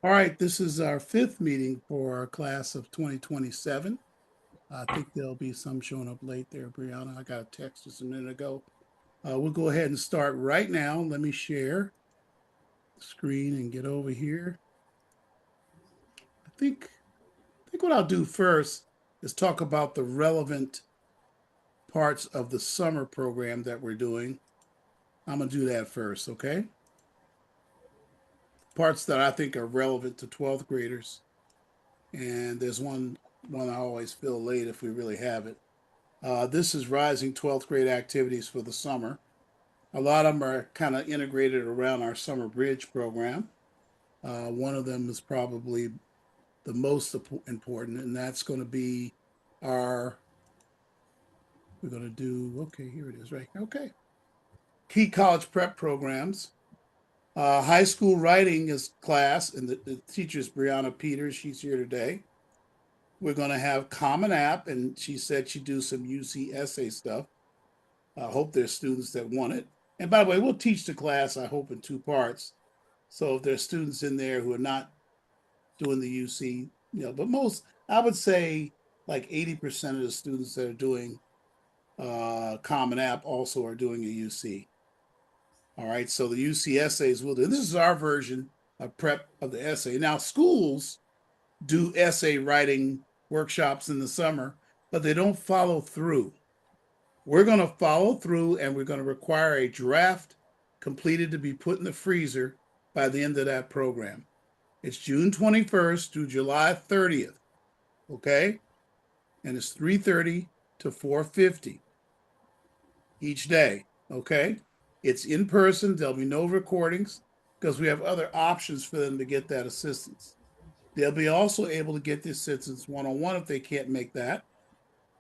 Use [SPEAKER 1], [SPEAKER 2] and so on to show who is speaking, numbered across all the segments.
[SPEAKER 1] All right, this is our fifth meeting for our class of 2027. I think there'll be some showing up late there, Brianna. I got a text just a minute ago. We'll go ahead and start right now. Let me share the screen and get over here. I think what I'll do first is talk about the relevant parts of the summer program that we're doing. I'm going to do that first, okay? Parts that I think are relevant to 12th graders. And there's one I always feel late if we really have it. This is Rising 12th grade activities for the summer. A lot of them are kind of integrated around our summer bridge program. One of them is probably the most important, and that's going to be we're going to do, okay, here it is, right? Okay. Key college prep programs. High school writing is class, and the teacher is Brianna Peters. She's here today. We're going to have Common App, and she said she'd do some UC essay stuff. I hope there's students that want it. And by the way, we'll teach the class, I hope, in two parts. So if there's students in there who are not doing the UC, but most, I would say like 80% of the students that are doing Common App also are doing a UC. All right, so the UC essays will do. This is our version of prep of the essay. Now, schools do essay writing workshops in the summer, but they don't follow through. We're going to follow through, and we're going to require a draft completed to be put in the freezer by the end of that program. It's June 21st through July 30th, okay? And it's 3:30 to 4:50 each day, okay? It's in person. There'll be no recordings because we have other options for them to get that assistance. They'll be also able to get the assistance one-on-one if they can't make that.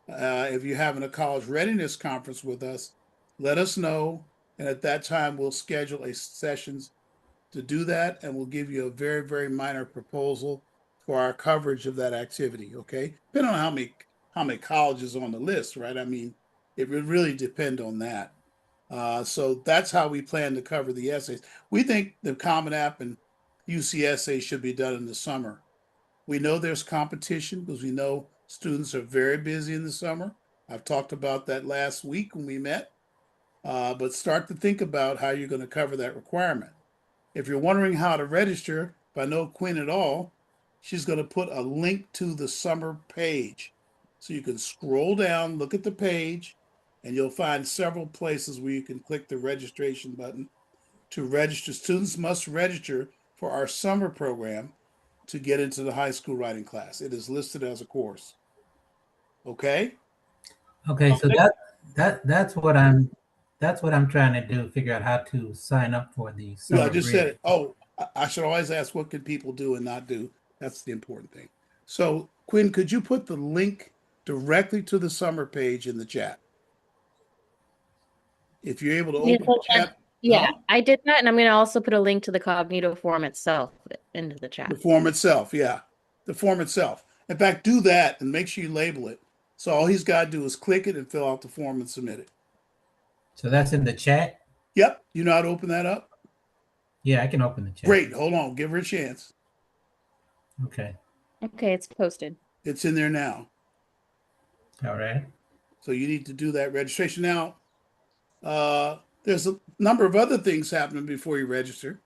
[SPEAKER 1] If you're having a college readiness conference with us, let us know. And at that time, we'll schedule a sessions to do that. And we'll give you a very, very minor proposal for our coverage of that activity. Okay. Depending on how many colleges on the list, right? I mean, it would really depend on that. So that's how we plan to cover the essays. We think the Common App and UCSA should be done in the summer. We know there's competition because we know students are very busy in the summer. I've talked about that last week when we met. But start to think about how you're going to cover that requirement. If you're wondering how to register, if I know Quinn at all, she's going to put a link to the summer page. So you can scroll down, look at the page, and you'll find several places where you can click the registration button to register. Students must register for our summer program to get into the high school writing class. It is listed as a course. Okay?
[SPEAKER 2] Okay, so that's what I'm trying to do, figure out how to sign up for the
[SPEAKER 1] Yeah, I
[SPEAKER 2] summer
[SPEAKER 1] just said
[SPEAKER 2] bridge.
[SPEAKER 1] it. Oh, I should always ask what can people do and not do. That's the important thing. So, Quinn, could you put the link directly to the summer page in the chat? If you're able to
[SPEAKER 3] Yes,
[SPEAKER 1] open the chat,
[SPEAKER 3] yeah,
[SPEAKER 1] huh?
[SPEAKER 3] I did that, and I'm going to also put a link to the Cognito form itself into the chat.
[SPEAKER 1] The form itself, yeah. The form itself. In fact, do that and make sure you label it. So all he's got to do is click it and fill out the form and submit it.
[SPEAKER 2] So that's in the chat?
[SPEAKER 1] Yep. You know how to open that up?
[SPEAKER 2] Yeah, I can open the chat.
[SPEAKER 1] Great. Hold on. Give her a chance.
[SPEAKER 2] Okay.
[SPEAKER 3] Okay, it's posted.
[SPEAKER 1] It's in there now.
[SPEAKER 2] All right.
[SPEAKER 1] So you need to do that registration. Now, there's a number of other things happening before you register.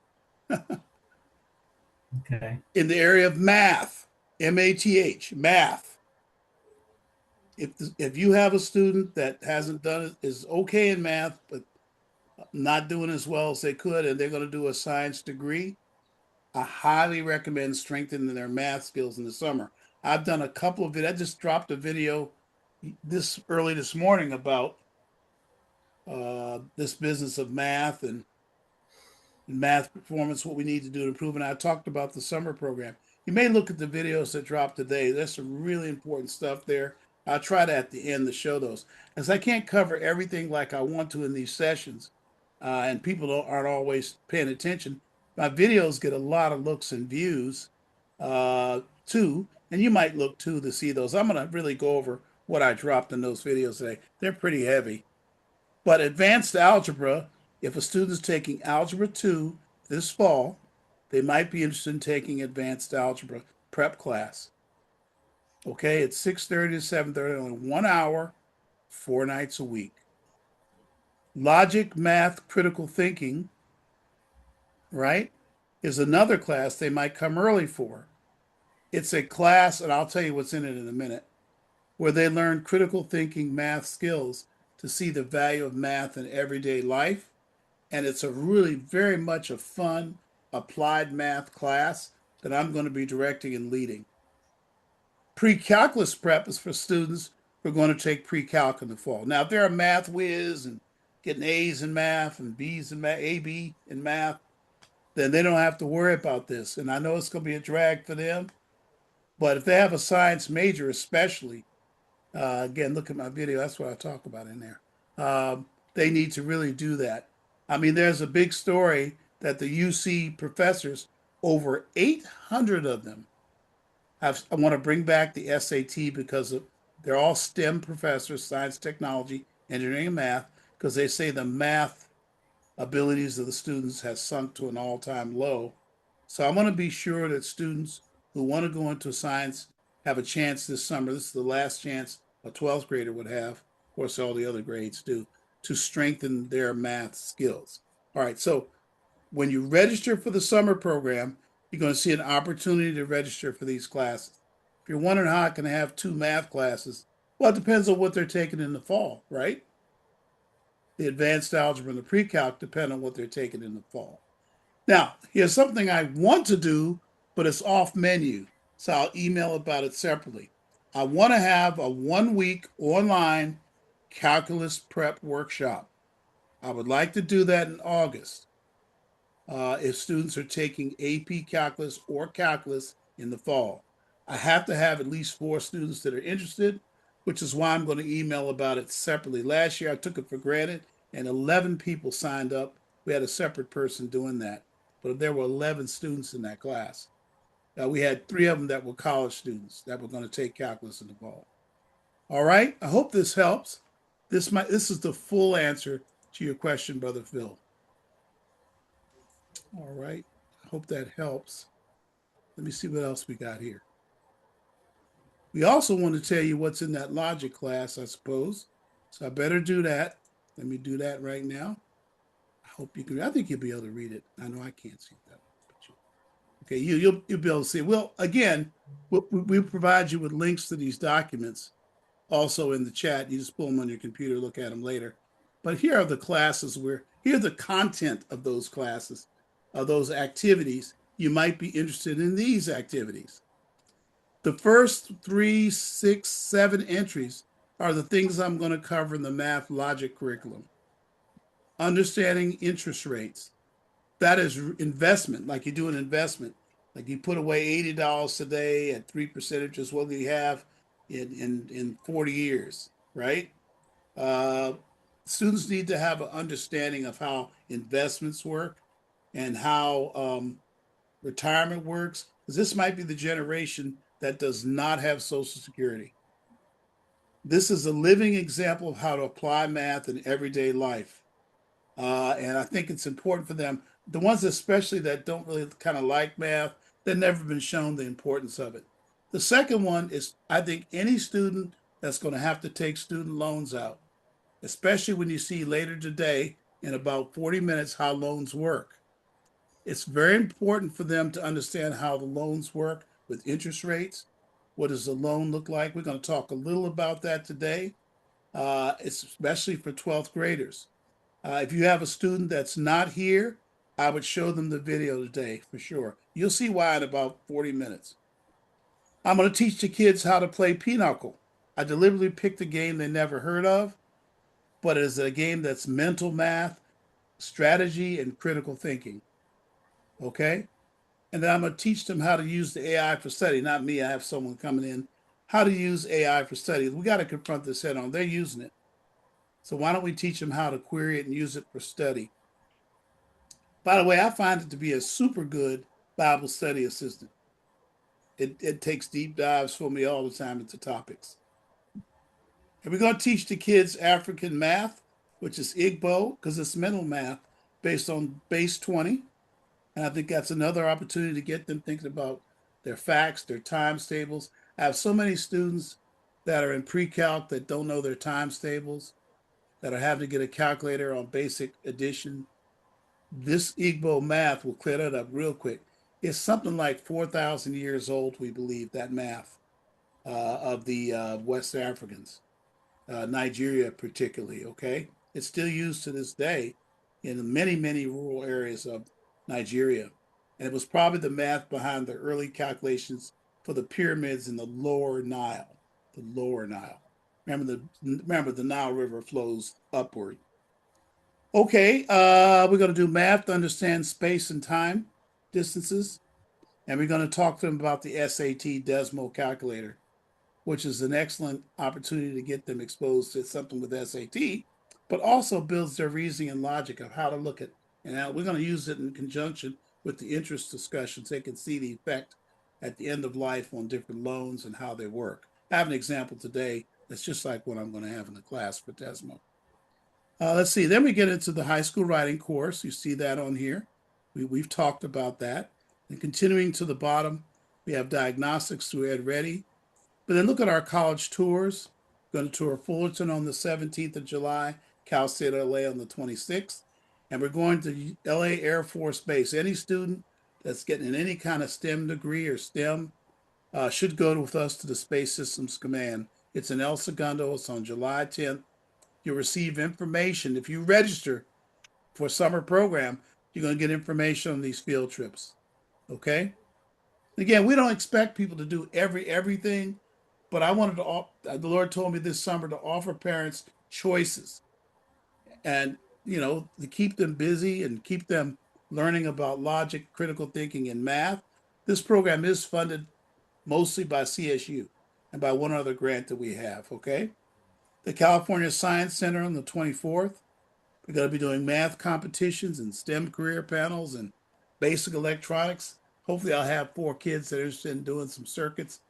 [SPEAKER 2] Okay.
[SPEAKER 1] In the area of math, MATH, math. If you have a student that hasn't done it, is okay in math, but not doing as well as they could, and they're going to do a science degree, I highly recommend strengthening their math skills in the summer. I've done a couple of videos. I just dropped a video this early this morning about this business of math and math performance, what we need to do to improve. And I talked about the summer program. You may look at the videos that dropped today. There's some really important stuff there. I'll try to at the end to show those, as I can't cover everything like I want to in these sessions, and people aren't always paying attention. My videos get a lot of looks and views too, and you might look too to see those. I'm going to really go over what I dropped in those videos today. They're pretty heavy. But advanced algebra, if a student's taking Algebra 2 this fall, they might be interested in taking advanced algebra prep class. Okay, it's 6:30 to 7:30, only 1 hour, 4 nights a week. Logic, math, critical thinking, right, is another class they might come early for. It's a class, and I'll tell you what's in it in a minute, where they learn critical thinking math skills to see the value of math in everyday life. And it's a really very much a fun applied math class that I'm going to be directing and leading. Pre-calculus prep is for students who are going to take pre-calc in the fall. Now, if they're a math whiz and getting A's in math and B's in math, A, B in math, then they don't have to worry about this. And I know it's going to be a drag for them, but if they have a science major, especially, again, look at my video. That's what I talk about in there. They need to really do that. I mean, there's a big story that the UC professors, over 800 of them, I want to bring back the SAT because they're all STEM professors, science, technology, engineering, and math, because they say the math abilities of the students has sunk to an all-time low. So I want to be sure that students who want to go into science have a chance this summer. This is the last chance a 12th grader would have, of course, all the other grades do, to strengthen their math skills. All right, so when you register for the summer program, you're going to see an opportunity to register for these classes. If you're wondering how I can have 2 math classes, well, it depends on what they're taking in the fall, right? The advanced algebra and the pre-calc depend on what they're taking in the fall. Now, here's something I want to do, but it's off menu, so I'll email about it separately. I want to have a 1-week online calculus prep workshop. I would like to do that in August. If students are taking AP Calculus or Calculus in the fall. I have to have at least 4 students that are interested, which is why I'm going to email about it separately. Last year I took it for granted and 11 people signed up. We had a separate person doing that, but there were 11 students in that class. We had 3 of them that were college students that were going to take calculus in the fall. All right, I hope this helps. This is the full answer to your question, Brother Phil. All right, I hope that helps. Let me see what else we got here. We also want to tell you what's in that logic class, I suppose. So I better do that. Let me do that right now. I hope you can. I think you'll be able to read it. I know I can't see that. Okay, you'll be able to see. Well, again, we provide you with links to these documents also in the chat. You just pull them on your computer, look at them later. But here are the classes here's the content of those classes, of those activities. You might be interested in these activities. The first 3, 6, 7 entries are the things I'm going to cover in the math logic curriculum. Understanding interest rates. That is investment, like you do an investment. Like you put away $80 today at 3% interest, what do you have in 40 years, right? Students need to have an understanding of how investments work and how retirement works, because this might be the generation that does not have Social Security. This is a living example of how to apply math in everyday life. And I think it's important for them, the ones especially that don't really kind of like math, they've never been shown the importance of it. The second one is, I think any student that's going to have to take student loans out, especially when you see later today in about 40 minutes how loans work. It's very important for them to understand how the loans work with interest rates. What does the loan look like? We're going to talk a little about that today, especially for 12th graders. If you have a student that's not here, I would show them the video today for sure. You'll see why in about 40 minutes. I'm going to teach the kids how to play Pinochle. I deliberately picked a game they never heard of, but it is a game that's mental math, strategy, and critical thinking. Okay? And then I'm going to teach them how to use the AI for study. Not me, I have someone coming in. How to use AI for study. We got to confront this head on. They're using it. So why don't we teach them how to query it and use it for study? By the way, I find it to be a super good Bible study assistant. It takes deep dives for me all the time into topics. And we're going to teach the kids African math, which is Igbo, because it's mental math based on base 20. And I think that's another opportunity to get them thinking about their facts, their times tables. I have so many students that are in pre-calc that don't know their times tables, that are having to get a calculator on basic addition. This Igbo math will clear that up real quick. It's something like 4,000 years old, we believe, that math of the West Africans, Nigeria particularly, okay? It's still used to this day in many, many rural areas of Nigeria. And it was probably the math behind the early calculations for the pyramids in the lower Nile. The lower Nile. Remember the Nile River flows upward. Okay, we're going to do math to understand space and time distances. And we're going to talk to them about the SAT Desmo calculator, which is an excellent opportunity to get them exposed to something with SAT, but also builds their reasoning and logic of how to look at. And we're going to use it in conjunction with the interest discussions. They can see the effect at the end of life on different loans and how they work. I have an example today that's just like what I'm going to have in the class for Desmo. Let's see. Then we get into the high school writing course. You see that on here. We've talked about that. And continuing to the bottom, we have diagnostics through Ed Ready. But then look at our college tours. We're going to tour Fullerton on the 17th of July, Cal State LA on the 26th. And we're going to LA Air Force Base. Any student that's getting any kind of STEM degree or STEM should go with us to the Space Systems Command. It's in El Segundo. It's on July 10th. You'll receive information. If you register for a summer program, you're going to get information on these field trips. Okay? Again, we don't expect people to do everything, but I wanted to, the Lord told me this summer to offer parents choices and, to keep them busy and keep them learning about logic, critical thinking, and math. This program is funded mostly by CSU and by one other grant that we have, okay? The California Science Center on the 24th. We're going to be doing math competitions and STEM career panels and basic electronics. Hopefully, I'll have 4 kids that are interested in doing some circuits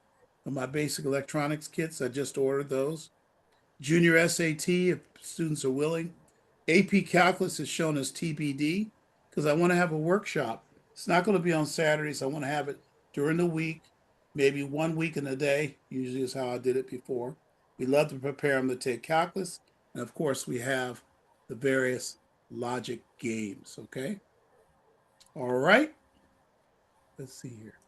[SPEAKER 1] on my basic electronics kits. I just ordered those. Junior SAT, if students are willing. AP Calculus is shown as TBD because I want to have a workshop. It's not going to be on Saturdays. I want to have it during the week, maybe 1 week in a day, usually is how I did it before. We love to prepare them to take calculus. And of course, we have the various logic games, okay? All right. Let's see here.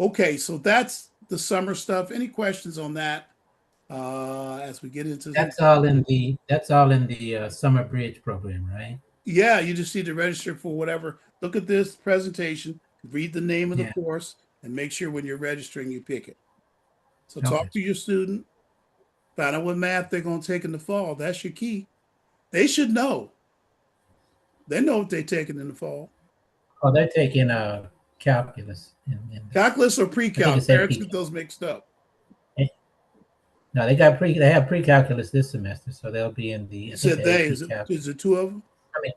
[SPEAKER 1] Okay, so that's the summer stuff. Any questions on that as we get into
[SPEAKER 2] That's all in the summer bridge program, right?
[SPEAKER 1] Yeah, you just need to register for whatever. Look at this presentation, read the name of the
[SPEAKER 2] Yeah.
[SPEAKER 1] course, and make sure when you're registering you pick it. So
[SPEAKER 2] Okay.
[SPEAKER 1] talk to your student, find out what math they're going to take in the fall. That's your key. They should know. They know what they're taking in the fall.
[SPEAKER 2] Oh, they're taking calculus
[SPEAKER 1] Calculus or
[SPEAKER 2] I think
[SPEAKER 1] pre-calc.
[SPEAKER 2] it said
[SPEAKER 1] Parents
[SPEAKER 2] pre.
[SPEAKER 1] get those mixed up.
[SPEAKER 2] No, they have pre-calculus this semester, so they'll be in the
[SPEAKER 1] You
[SPEAKER 2] I think
[SPEAKER 1] said
[SPEAKER 2] the
[SPEAKER 1] they.
[SPEAKER 2] AP
[SPEAKER 1] Is it,
[SPEAKER 2] calc.
[SPEAKER 1] is it 2 of them?
[SPEAKER 2] I mean,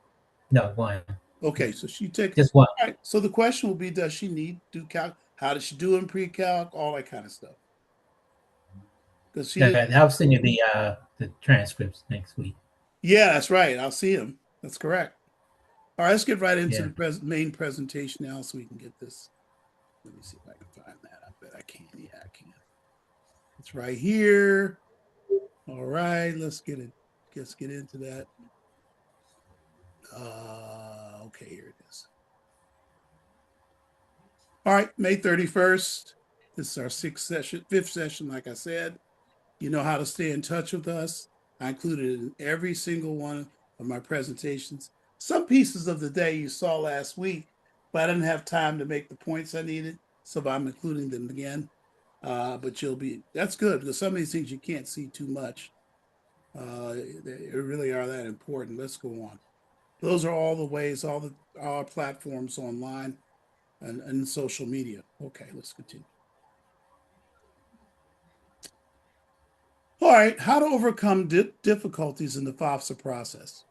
[SPEAKER 2] no, one.
[SPEAKER 1] Okay, so she takes.
[SPEAKER 2] Just one.
[SPEAKER 1] All right. So the question will be: does she need to do calc? How does she do in pre-calc? All that kind of stuff. Because she
[SPEAKER 2] Yeah,
[SPEAKER 1] did.
[SPEAKER 2] I'll send you the transcripts next week.
[SPEAKER 1] Yeah, that's right. I'll see him. That's correct. All right, let's get right into
[SPEAKER 2] Yeah.
[SPEAKER 1] the main presentation now so we can get this. Let me see if I can find that. I bet I can. Yeah, I can. It's right here. All right, let's get it. Let's get into that. Okay, here it is. All right, May 31st. This is our fifth session, like I said. You know how to stay in touch with us. I included it in every single one of my presentations. Some pieces of the day you saw last week, but I didn't have time to make the points I needed, so I'm including them again. But that's good because some of these things you can't see too much. They really are that important. Let's go on. Those are all the ways, all our platforms online and social media. Okay, let's continue. All right, how to overcome difficulties in the FAFSA process.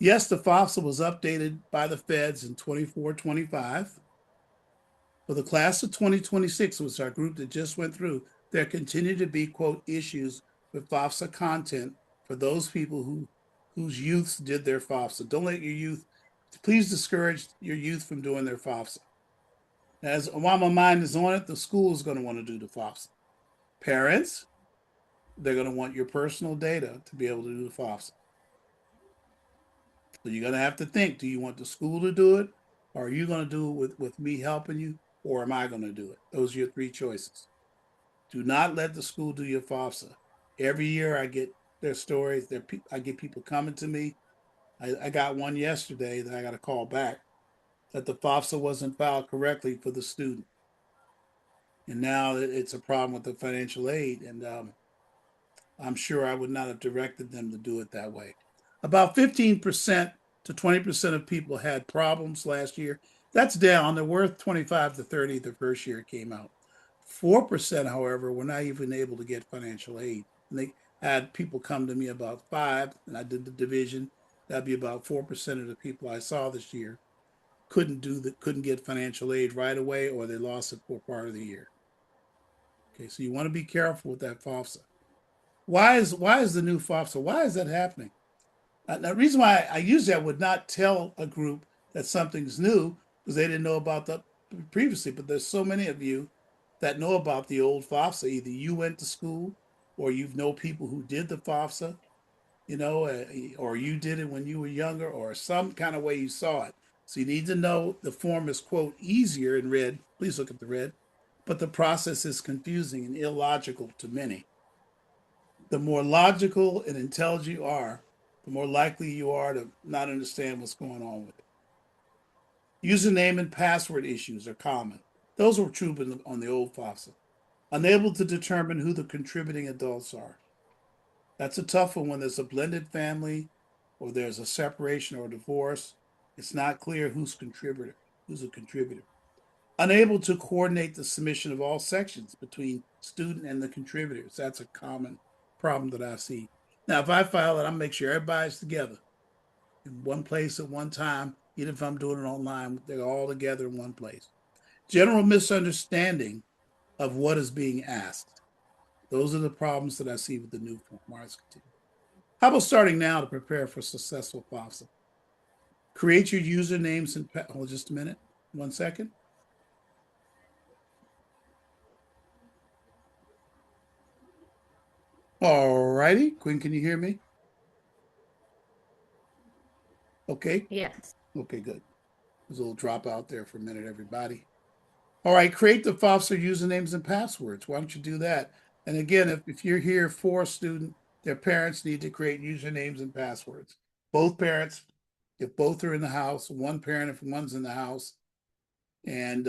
[SPEAKER 1] Yes, the FAFSA was updated by the feds in 24-25. For the class of 2026, which is our group that just went through, there continue to be, quote, issues with FAFSA content for those people whose youths did their FAFSA. Don't let your youth Please discourage your youth from doing their FAFSA. As while my mind is on it, the school is going to want to do the FAFSA. Parents, they're going to want your personal data to be able to do the FAFSA. So you're going to have to think, do you want the school to do it? Or are you going to do it with me helping you? Or am I going to do it? Those are your three choices. Do not let the school do your FAFSA. Every year I get their stories. I get people coming to me. I got one yesterday that I got to call back that the FAFSA wasn't filed correctly for the student. And now it's a problem with the financial aid. And I'm sure I would not have directed them to do it that way. About 15% to 20% of people had problems last year. That's down. They're worth 25 to 30 the first year it came out. 4%, however, were not even able to get financial aid. And they had people come to me about 5, and I did the division. That'd be about 4% of the people I saw this year couldn't get financial aid right away, or they lost it for part of the year. Okay, so you want to be careful with that FAFSA. Why is the new FAFSA? Why is that happening? The reason why I usually I would not tell a group that something's new because they didn't know about that previously. But there's so many of you that know about the old FAFSA. Either you went to school, or you know people who did the FAFSA, or you did it when you were younger, or some kind of way you saw it. So you need to know the form is, quote, easier in red. Please look at the red. But the process is confusing and illogical to many. The more logical and intelligent you are, the more likely you are to not understand what's going on with it. Username and password issues are common. Those were true on the old FAFSA. Unable to determine who the contributing adults are. That's a tough one when there's a blended family or there's a separation or a divorce. It's not clear who's a contributor. Unable to coordinate the submission of all sections between student and the contributors. That's a common problem that I see. Now, if I file it, I'll make sure everybody's together in one place at one time. Even if I'm doing it online, they're all together in one place. General misunderstanding of what is being asked. Those are the problems that I see with the new form. How about starting now to prepare for successful FAFSA? Create your usernames and hold just a minute, 1 second. All righty, Quinn, can you hear me? Okay.
[SPEAKER 3] Yes.
[SPEAKER 1] Okay, good. There's a little drop out there for a minute, everybody. All right, create the FAFSA usernames and passwords. Why don't you do that? And again, if you're here for a student, their parents need to create usernames and passwords. Both parents, if both are in the house, one parent if one's in the house, and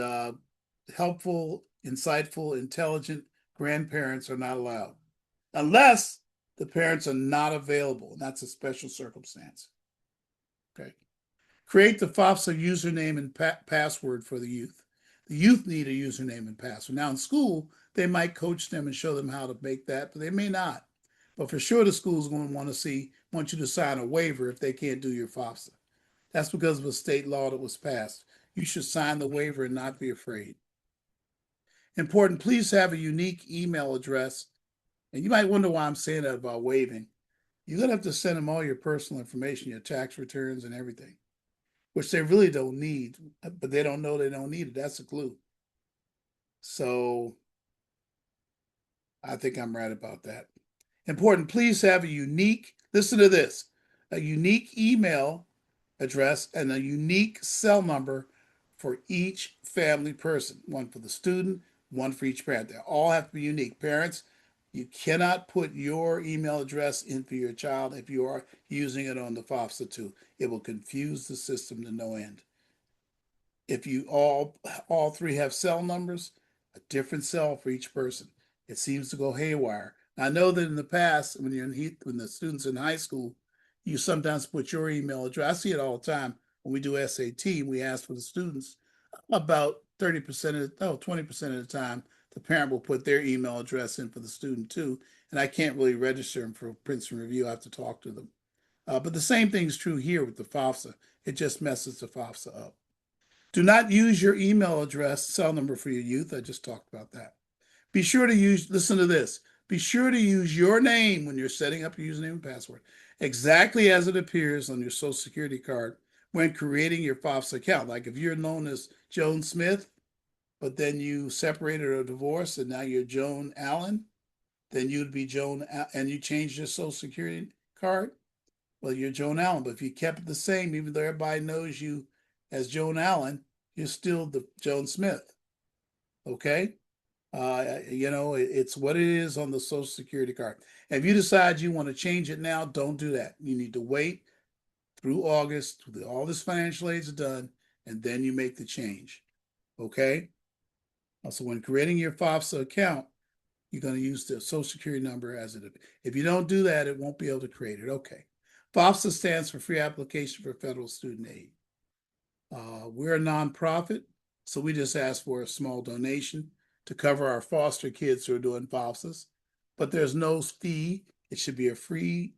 [SPEAKER 1] helpful, insightful, intelligent grandparents are not allowed unless the parents are not available. And that's a special circumstance. Okay. Create the FAFSA username and password for the youth. The youth need a username and password. Now in school, they might coach them and show them how to make that, but they may not. But for sure, the school's going to want you to sign a waiver if they can't do your FAFSA. That's because of a state law that was passed. You should sign the waiver and not be afraid. Important, please have a unique email address. And you might wonder why I'm saying that about waiving. You're going to have to send them all your personal information, your tax returns and everything, which they really don't need, but they don't know they don't need it. That's a clue. So I think I'm right about that. Important, please have a unique, listen to this, a unique email address and a unique cell number for each family person, one for the student, one for each parent. They all have to be unique. Parents, you cannot put your email address in for your child if you are using it on the FAFSA 2. It will confuse the system to no end. If you all three have cell numbers, a different cell for each person. It seems to go haywire. I know that in the past, when the students in high school, you sometimes put your email address. I see it all the time when we do SAT. We ask for the students about 20% of the time, the parent will put their email address in for the student too. And I can't really register them for Princeton review. I have to talk to them. But the same thing is true here with the FAFSA. It just messes the FAFSA up. Do not use your email address, cell number for your youth. I just talked about that. Be sure to listen to this. Be sure to use your name when you're setting up your username and password, exactly as it appears on your Social Security card when creating your FOFSA account. Like if you're known as Joan Smith, but then you separated or divorced and now you're Joan Allen, then you'd be Joan, and you changed your social security card, well, you're Joan Allen. But if you kept it the same, even though everybody knows you as Joan Allen, you're still the Joan Smith. Okay? It's what it is on the social security card. If you decide you want to change it now, don't do that. You need to wait through August, all this financial aid is done, and then you make the change. Okay? So when creating your FOFSA account, you're going to use the social security number as it. If you don't do that, it won't be able to create it. Okay. FOFSA stands for Free Application for Federal Student Aid. We're a nonprofit, so we just ask for a small donation to cover our foster kids who are doing FOFSAs. But there's no fee. It should be a free.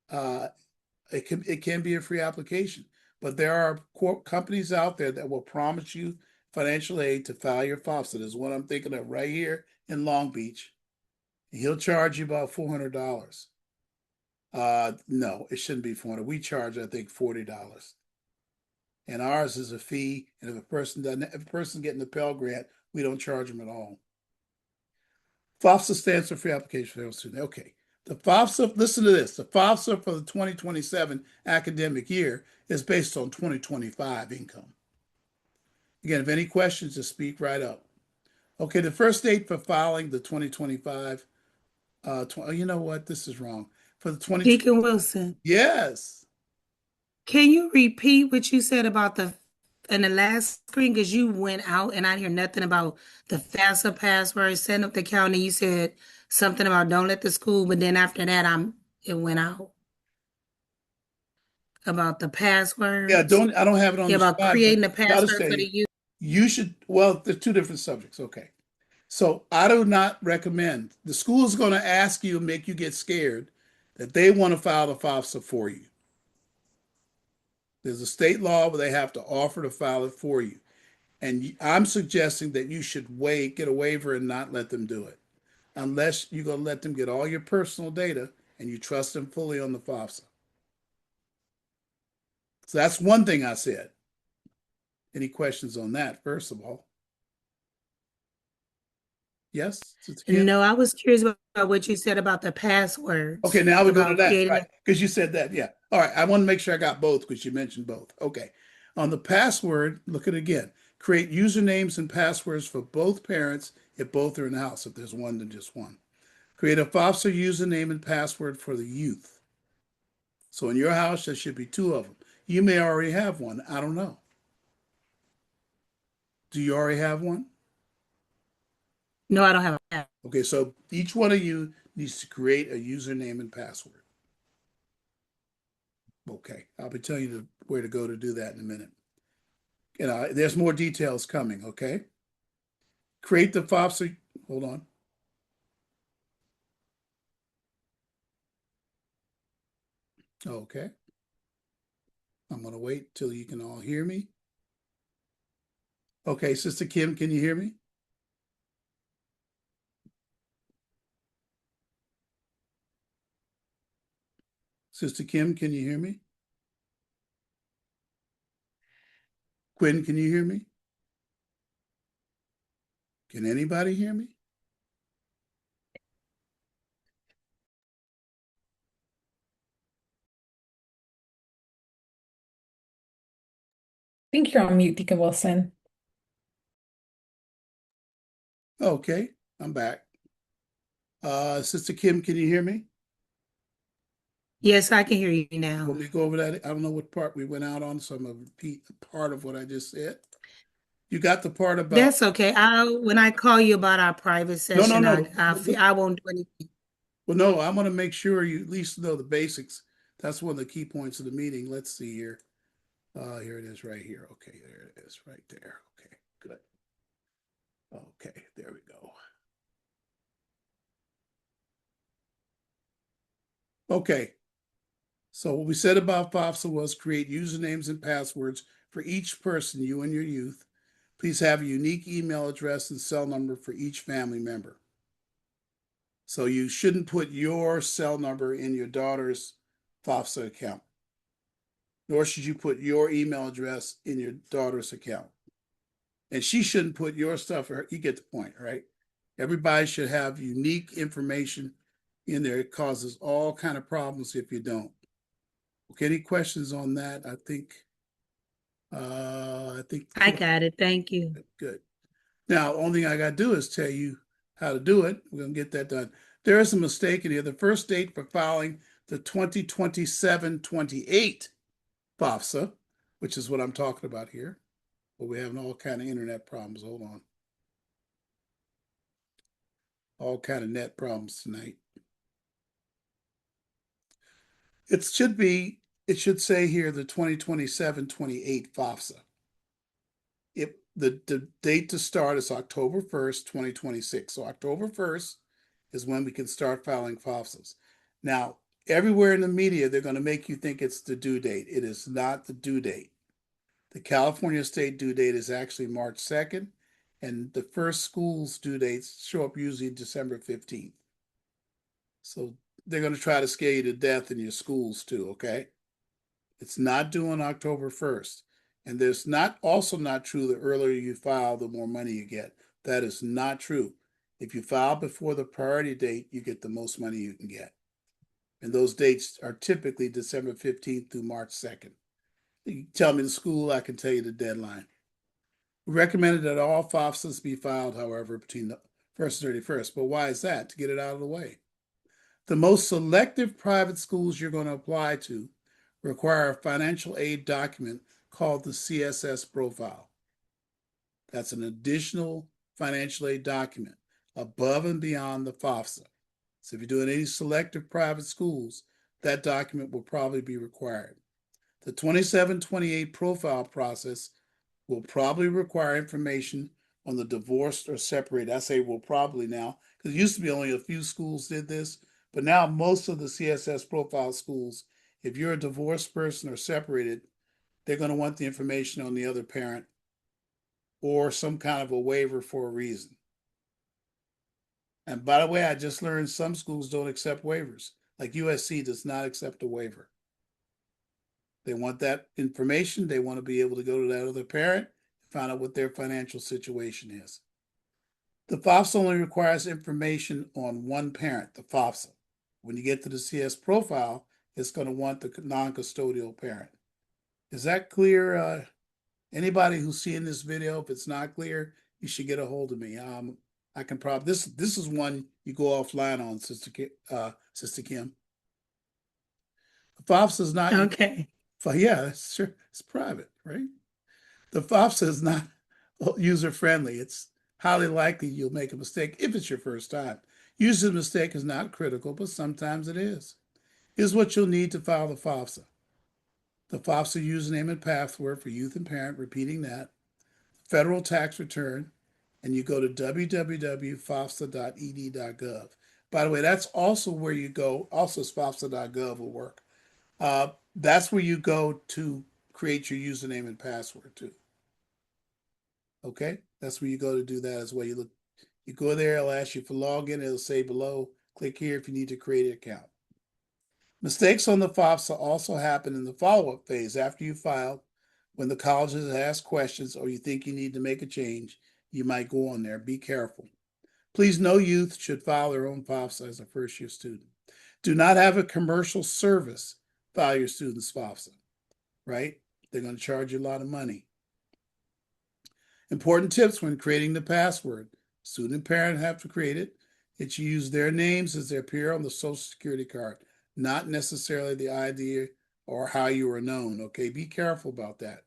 [SPEAKER 1] It can be a free application. But there are companies out there that will promise you financial aid to file your FOFSA. There's one I'm thinking of right here in Long Beach. He'll charge you about $400. No, it shouldn't be $400. We charge, I think, $40. And ours is a fee. And if a person getting the Pell Grant, we don't charge them at all. FOFSA stands for Free Application for Federal Student. Okay. The FOFSA, listen to this. The FOFSA for the 2027 academic year is based on 2025 income. Again, if any questions, just speak right up. Okay, the first date for filing the 2025. You know what? This is wrong. For the 20.
[SPEAKER 4] Deacon Wilson,
[SPEAKER 1] Yes.
[SPEAKER 4] can you repeat what you said about in the last screen? Because you went out and I didn't hear nothing about the FAFSA password, setting up the account, and you said something about don't let the school, but then after that, it went out. About the password.
[SPEAKER 1] Yeah, I don't have it on the
[SPEAKER 4] about
[SPEAKER 1] slide,
[SPEAKER 4] creating the
[SPEAKER 1] but gotta
[SPEAKER 4] password for
[SPEAKER 1] say,
[SPEAKER 4] the youth.
[SPEAKER 1] you should, well, there's two different subjects. Okay. So I do not recommend, the school is going to ask you and make you get scared that they want to file the FOFSA for you. There's a state law where they have to offer to file it for you. And I'm suggesting that you should get a waiver and not let them do it. Unless you're going to let them get all your personal data and you trust them fully on the FOFSA. So that's one thing I said. Any questions on that, first of all? Yes?
[SPEAKER 4] No, I was curious about what you said about the passwords.
[SPEAKER 1] Okay, now we go to that,
[SPEAKER 4] creating
[SPEAKER 1] right? Because you said that, yeah. All right, I want to make sure I got both because you mentioned both. Okay. On the password, look at it again. Create usernames and passwords for both parents if both are in the house. If there's one, then just one. Create a FOFSA username and password for the youth. So in your house, there should be two of them. You may already have one. I don't know. Do you already have one?
[SPEAKER 4] No, I don't have a.
[SPEAKER 1] Okay, so each one of you needs to create a username and password. Okay, I'll be telling you where to go to do that in a minute. There's more details coming, okay? Create the FOFSA, hold on. Okay. I'm gonna wait till you can all hear me. Okay, Sister Kim, can you hear me? Sister Kim, can you hear me? Quinn, can you hear me? Can anybody hear me?
[SPEAKER 5] I think you're on mute, Deacon Wilson.
[SPEAKER 1] Okay, I'm back. Sister Kim, can you hear me?
[SPEAKER 4] Yes, I can hear you now.
[SPEAKER 1] When we go over that, I don't know what part we went out on, so I'm gonna repeat part of what I just said. You got the part about.
[SPEAKER 4] That's okay. When I call you about our private session,
[SPEAKER 1] No.
[SPEAKER 4] I won't do anything.
[SPEAKER 1] Well, no, I want to make sure you at least know the basics. That's one of the key points of the meeting. Let's see here. Here it is right here. Okay, there it is right there. Okay, good. Okay, there we go. Okay, so what we said about FOFSA was create usernames and passwords for each person, you and your youth. Please have a unique email address and cell number for each family member. So you shouldn't put your cell number in your daughter's FOFSA account. nor should you put your email address in your daughter's account. And she shouldn't put your stuff, you get the point, right? Everybody should have unique information in there. It causes all kind of problems if you don't. Okay, any questions on that? I think
[SPEAKER 4] I got it. Thank you.
[SPEAKER 1] good. Now, only thing I got to do is tell you how to do it. We're going to get that done. There is a mistake in here. The first date for filing the 2027-28 FAFSA, which is what I'm talking about here. But we're having all kind of internet problems. Hold on. All kind of net problems tonight. It should say here the 2027-28 FAFSA. The date to start is October 1st, 2026. So October 1st is when we can start filing FAFSAs. Now, everywhere in the media, they're going to make you think it's the due date. It is not the due date. The California state due date is actually March 2nd, and the first school's due dates show up usually December 15th. So they're going to try to scare you to death in your schools too, okay? It's not due on October 1st. And there's also not true the earlier you file, the more money you get. That is not true. If you file before the priority date, you get the most money you can get. And those dates are typically December 15th through March 2nd. You tell me the school, I can tell you the deadline. We recommended that all FAFSAs be filed, however, between the 1st and 31st. But why is that? To get it out of the way. The most selective private schools you're going to apply to require a financial aid document called the CSS profile. That's an additional financial aid document above and beyond the FAFSA. So if you're doing any selective private schools, that document will probably be required. The 27-28 profile process will probably require information on the divorced or separated. I say will probably now, because it used to be only a few schools did this, but now most of the CSS profile schools, if you're a divorced person or separated, they're going to want the information on the other parent or some kind of a waiver for a reason. And by the way, I just learned some schools don't accept waivers. Like USC does not accept a waiver. They want that information. They want to be able to go to that other parent and find out what their financial situation is. The FAFSA only requires information on one parent, the FAFSA. When you get to the CS profile, it's going to want the non-custodial parent. Is that clear? Anybody who's seeing this video, if it's not clear, you should get a hold of me. I can probably this is one you go offline on, Sister Kim. The FAFSA is not
[SPEAKER 4] Okay.
[SPEAKER 1] Yeah, sure, it's private, right? The FAFSA is not user friendly. It's highly likely you'll make a mistake if it's your first time. Usually, the mistake is not critical, but sometimes it is. Here's what you'll need to file the FAFSA. The FAFSA username and password for youth and parent, repeating that, federal tax return, and you go to www.fafsa.ed.gov. By the way, that's also where you go, also fafsa.gov will work. That's where you go to create your username and password too. Okay, that's where you go to do that as well. You go there, it'll ask you for login, it'll say below, click here if you need to create an account. Mistakes on the FAFSA also happen in the follow-up phase after you filed. When the colleges ask questions or you think you need to make a change, you might go on there. Be careful. Please, no youth should file their own FAFSA as a first-year student. Do not have a commercial service file your student's FAFSA, right? They're going to charge you a lot of money. Important tips when creating the password. Student and parent have to create it. It should use their names as they appear on the Social Security card, not necessarily the ID or how you are known, okay? Be careful about that.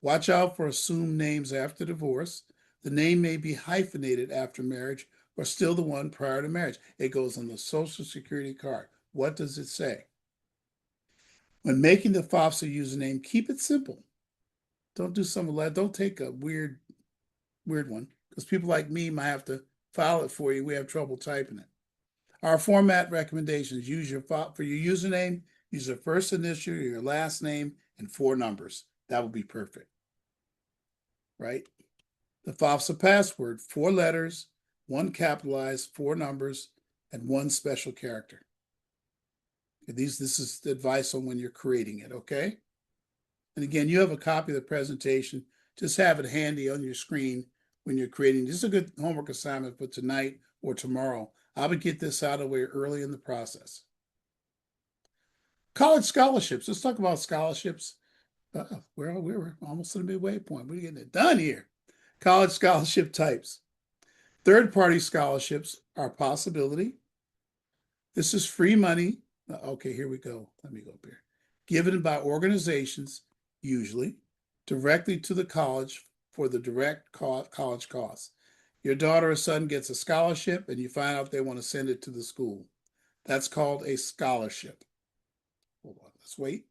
[SPEAKER 1] Watch out for assumed names after divorce. The name may be hyphenated after marriage or still the one prior to marriage. It goes on the Social Security card. What does it say? When making the FAFSA username, keep it simple. Don't do some of that. Don't take a weird one, because people like me might have to file it for you. We have trouble typing it. Our format recommendations: for your username, use your first initial, your last name, and 4 numbers. That would be perfect, right? The FAFSA password: 4 letters, 1 capitalized, 4 numbers, and 1 special character. This is the advice on when you're creating it, okay? And again, you have a copy of the presentation. Just have it handy on your screen when you're creating. This is a good homework assignment for tonight or tomorrow. I would get this out of the way early in the process. College scholarships. Let's talk about scholarships. We're almost at the midway point. We're getting it done here. College scholarship types. Third-party scholarships are a possibility. This is free money. Okay, here we go. Let me go up here. Given by organizations, usually, directly to the college for the direct college costs. Your daughter or son gets a scholarship and you find out they want to send it to the school. That's called a scholarship. Hold on, let's wait.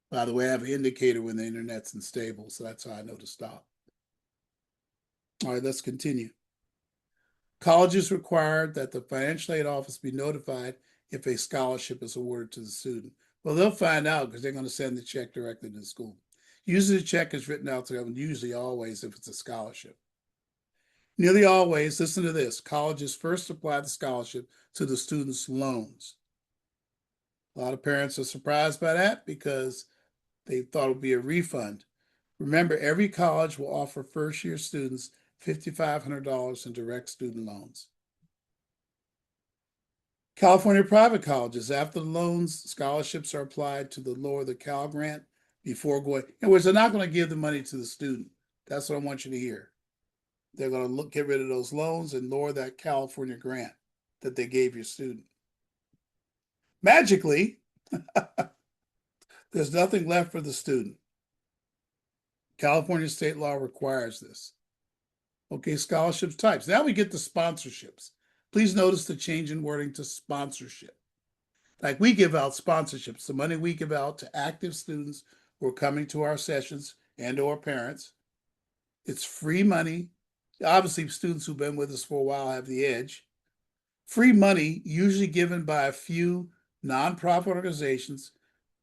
[SPEAKER 1] By the way, I have an indicator when the internet's unstable, so that's how I know to stop. All right, let's continue. Colleges require that the financial aid office be notified if a scholarship is awarded to the student. Well, they'll find out because they're going to send the check directly to the school. Usually the check is written out to them, usually always if it's a scholarship. Nearly always, listen to this, colleges first apply the scholarship to the student's loans. A lot of parents are surprised by that because they thought it would be a refund. Remember, every college will offer first-year students $5,500 in direct student loans. California private colleges, after the loans, scholarships are applied to the lower the Cal grant before going. In other words, they're not going to give the money to the student. That's what I want you to hear. They're going to get rid of those loans and lower that California grant that they gave your student. Magically, there's nothing left for the student. California state law requires this. Okay, scholarships types. Now we get to sponsorships. Please notice the change in wording to sponsorship. Like we give out sponsorships, the money we give out to active students who are coming to our sessions and or parents. It's free money. Obviously, students who've been with us for a while have the edge. Free money, usually given by a few nonprofit organizations,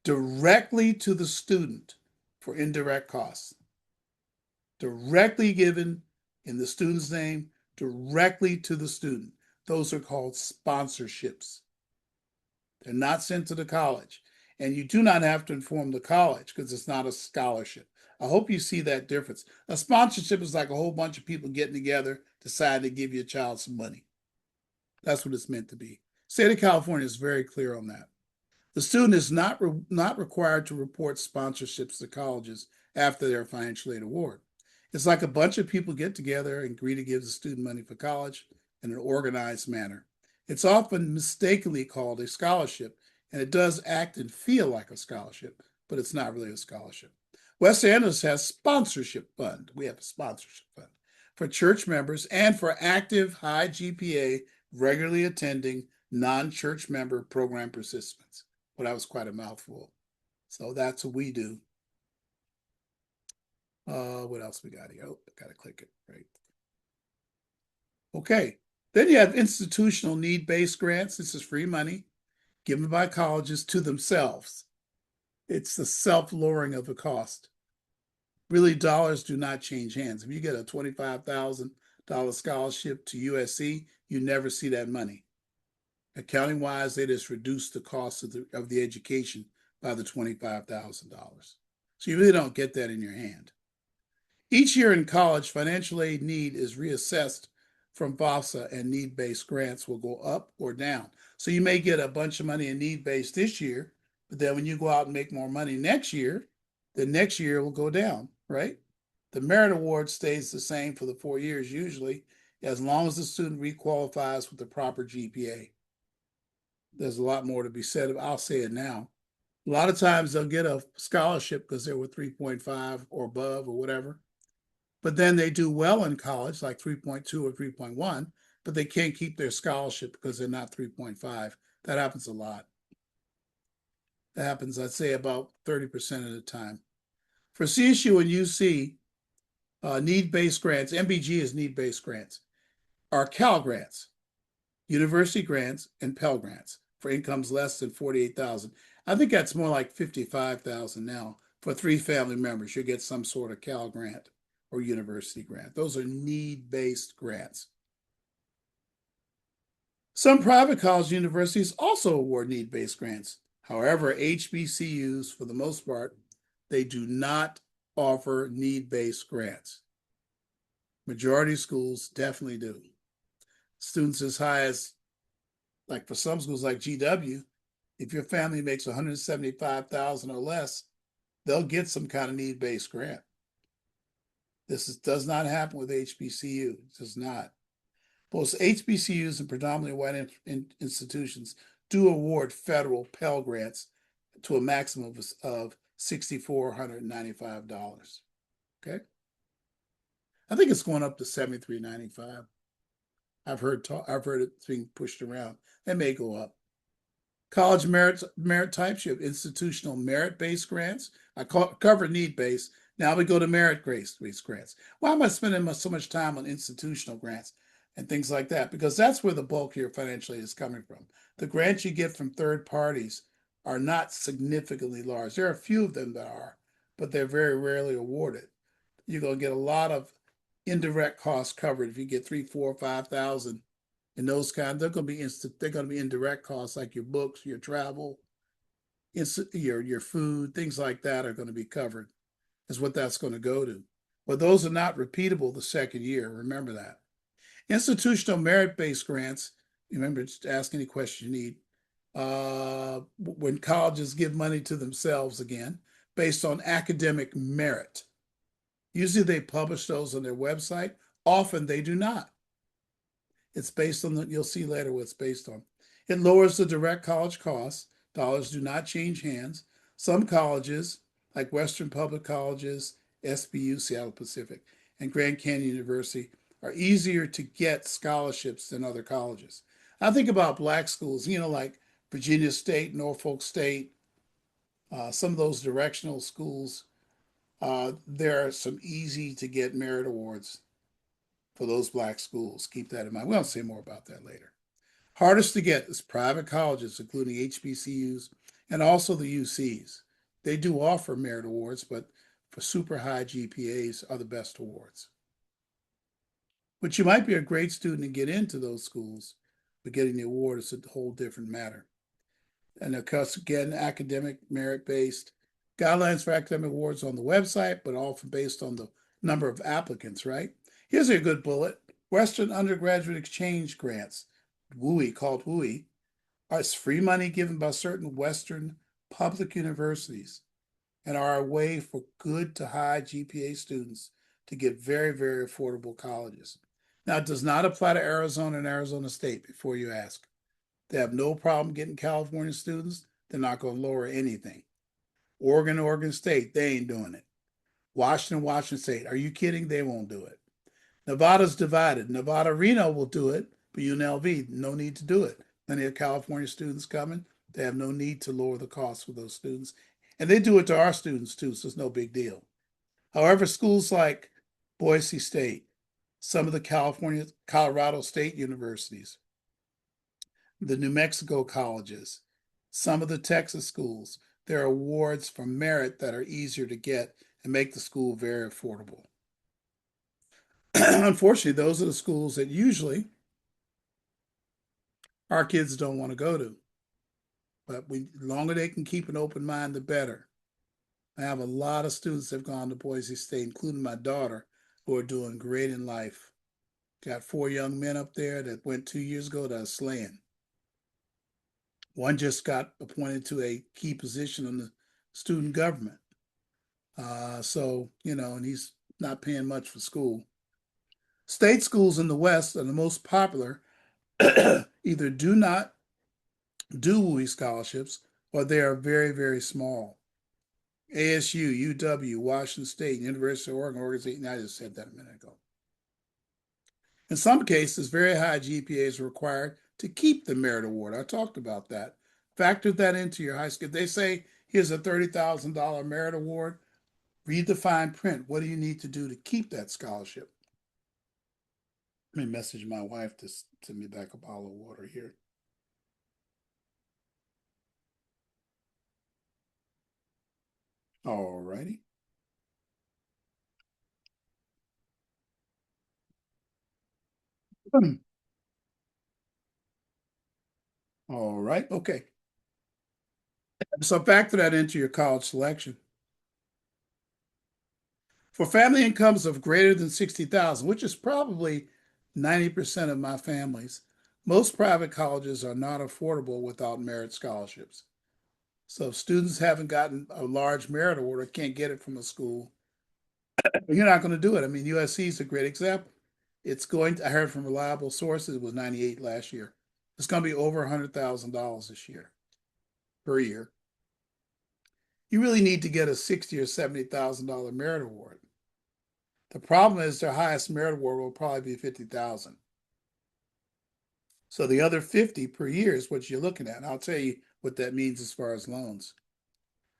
[SPEAKER 1] directly to the student for indirect costs. Directly given in the student's name, directly to the student. Those are called sponsorships. They're not sent to the college. And you do not have to inform the college because it's not a scholarship. I hope you see that difference. A sponsorship is like a whole bunch of people getting together, decide to give your child some money. That's what it's meant to be. State of California is very clear on that. The student is not required to report sponsorships to colleges after their financial aid award. It's like a bunch of people get together and agree to give the student money for college in an organized manner. It's often mistakenly called a scholarship, and it does act and feel like a scholarship, but it's not really a scholarship. West Angeles has sponsorship fund. We have a sponsorship fund for church members and for active high GPA, regularly attending non-church member program participants. Well, that was quite a mouthful. So that's what we do. What else we got here? Oh, I gotta click it, right? Okay, then you have institutional need-based grants. This is free money given by colleges to themselves. It's the self-lowering of the cost. Really, dollars do not change hands. If you get a $25,000 scholarship to USC, you never see that money. Accounting-wise, they just reduce the cost of the education by the $25,000. So you really don't get that in your hand. Each year in college, financial aid need is reassessed from FAFSA, and need-based grants will go up or down. So you may get a bunch of money in need-based this year, but then when you go out and make more money next year, the next year will go down, right? The merit award stays the same for the 4 years usually, as long as the student requalifies with the proper GPA. There's a lot more to be said. I'll say it now. A lot of times they'll get a scholarship because they were 3.5 or above or whatever. But then they do well in college, like 3.2 or 3.1, but they can't keep their scholarship because they're not 3.5. That happens a lot. That happens, I'd say, about 30% of the time. For CSU and UC, need-based grants, MBG is need-based grants, are Cal grants, university grants, and Pell grants for incomes less than $48,000. I think that's more like $55,000 now. For 3 family members, you get some sort of Cal grant or university grant. Those are need-based grants. Some private college universities also award need-based grants. However, HBCUs, for the most part, they do not offer need-based grants. Majority schools definitely do. Students as high as, like for some schools like GW, if your family makes $175,000 or less, they'll get some kind of need-based grant. Does not happen with HBCU. It does not. Both HBCUs and predominantly white institutions do award federal Pell Grants to a maximum of $6,495. Okay, I think it's going up to $7,395. I've heard it being pushed around. It may go up. College merit types. You have institutional merit-based grants. I covered need-based. Now we go to merit-based grants. Why am I spending so much time on institutional grants and things like that? Because that's where the bulk of your financial aid is coming from. The grants you get from third parties are not significantly large. There are a few of them that are, but they're very rarely awarded. You're going to get a lot of indirect costs covered if you get 3, 4, 5,000 in those kinds. They're going to be indirect costs like your books, your travel, your food, things like that are going to be covered. Is what that's going to go to. But those are not repeatable the second year. Remember that. Institutional merit-based grants, remember, just ask any question you need. When colleges give money to themselves again, based on academic merit. Usually they publish those on their website. Often they do not. It's based on you'll see later what it's based on. It lowers the direct college costs. Dollars do not change hands. Some colleges, like Western Public Colleges, SBU, Seattle Pacific, and Grand Canyon University, are easier to get scholarships than other colleges. I think about black schools, like Virginia State, Norfolk State, some of those directional schools. There are some easy to get merit awards for those black schools. Keep that in mind. We'll say more about that later. Hardest to get is private colleges, including HBCUs and also the UCs. They do offer merit awards, but for super high GPAs are the best awards. But you might be a great student and get into those schools, but getting the award is a whole different matter. And of course, again, academic merit-based guidelines for academic awards on the website, but often based on the number of applicants, right? Here's a good bullet. Western Undergraduate Exchange Grants, called WUI, are free money given by certain Western public universities and are a way for good to high GPA students to get very, very affordable colleges. Now, it does not apply to Arizona and Arizona State, before you ask. They have no problem getting California students. They're not going to lower anything. Oregon State, they ain't doing it. Washington State, are you kidding? They won't do it. Nevada's divided. Nevada, Reno will do it, but UNLV, no need to do it. Plenty of California students coming. They have no need to lower the cost for those students. And they do it to our students too, so it's no big deal. However, schools like Boise State, some of the Colorado State universities, the New Mexico colleges, some of the Texas schools, there are awards for merit that are easier to get and make the school very affordable. Unfortunately, those are the schools that usually our kids don't want to go to. But the longer they can keep an open mind, the better. I have a lot of students that have gone to Boise State, including my daughter, who are doing great in life. Got 4 young men up there that went 2 years ago that are slaying. One just got appointed to a key position in the student government. And he's not paying much for school. State schools in the West are the most popular, either do not do WUI scholarships or they are very, very small. ASU, UW, Washington State, University of Oregon, Oregon State, I just said that a minute ago. In some cases, very high GPAs are required to keep the merit award. I talked about that. Factor that into your high school. They say, here's a $30,000 merit award. Read the fine print. What do you need to do to keep that scholarship? Let me message my wife to send me back a bottle of water here. All righty. All right, okay. So factor that into your college selection. For family incomes of greater than 60,000, which is probably 90% of my families, most private colleges are not affordable without merit scholarships. So if students haven't gotten a large merit award or can't get it from a school, you're not going to do it. I mean, USC is a great example. It's going to, I heard from reliable sources, it was 98 last year. It's going to be over $100,000 this year, per year. You really need to get a $60,000 or $70,000 merit award. The problem is their highest merit award will probably be 50,000. So the other 50 per year is what you're looking at. And I'll tell you what that means as far as loans.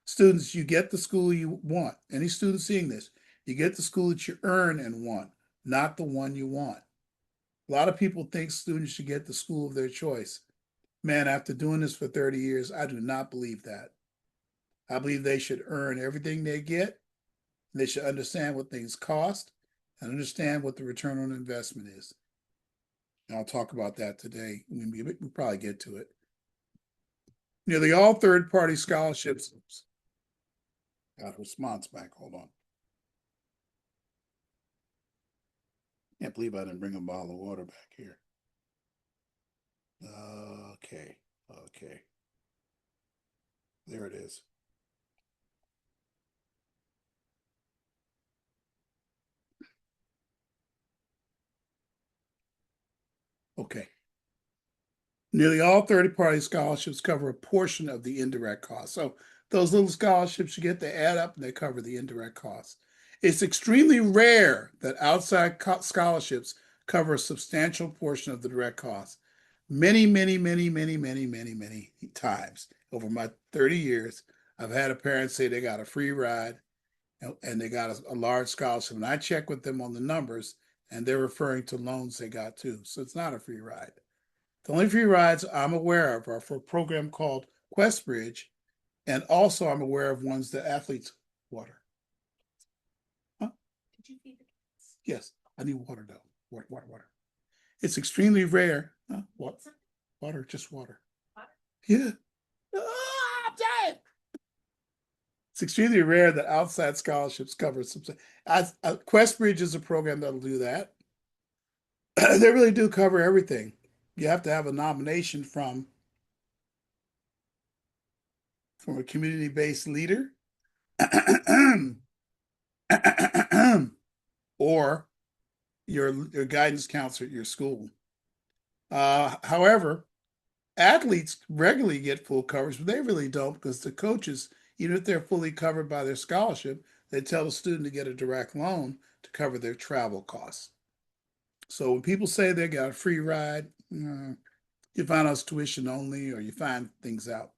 [SPEAKER 1] Students, you get the school you want. Any student seeing this, you get the school that you earn and want, not the one you want. A lot of people think students should get the school of their choice. Man, after doing this for 30 years, I do not believe that. I believe they should earn everything they get. They should understand what things cost and understand what the return on investment is. And I'll talk about that today. We'll probably get to it. Nearly all third-party scholarships. Got a response back. Hold on. Can't believe I didn't bring a bottle of water back here. Okay. There it is. Okay. Nearly all third-party scholarships cover a portion of the indirect cost. So those little scholarships you get, they add up and they cover the indirect costs. It's extremely rare that outside scholarships cover a substantial portion of the direct costs. Many times over my 30 years, I've had a parent say they got a free ride and they got a large scholarship. And I check with them on the numbers and they're referring to loans they got too. So it's not a free ride. The only free rides I'm aware of are for a program called QuestBridge, and also I'm aware of ones that athletes water. Huh? Did you feed the kids? Yes, I need water though. Water. It's extremely rare. Water, just water. Yeah. I'm dying. It's extremely rare that outside scholarships cover some. QuestBridge is a program that'll do that. They really do cover everything. You have to have a nomination from a community-based leader or your guidance counselor at your school. However, athletes regularly get full coverage, but they really don't because the coaches, even if they're fully covered by their scholarship, they tell the student to get a direct loan to cover their travel costs. So when people say they got a free ride, you find out it's tuition only or you find things out.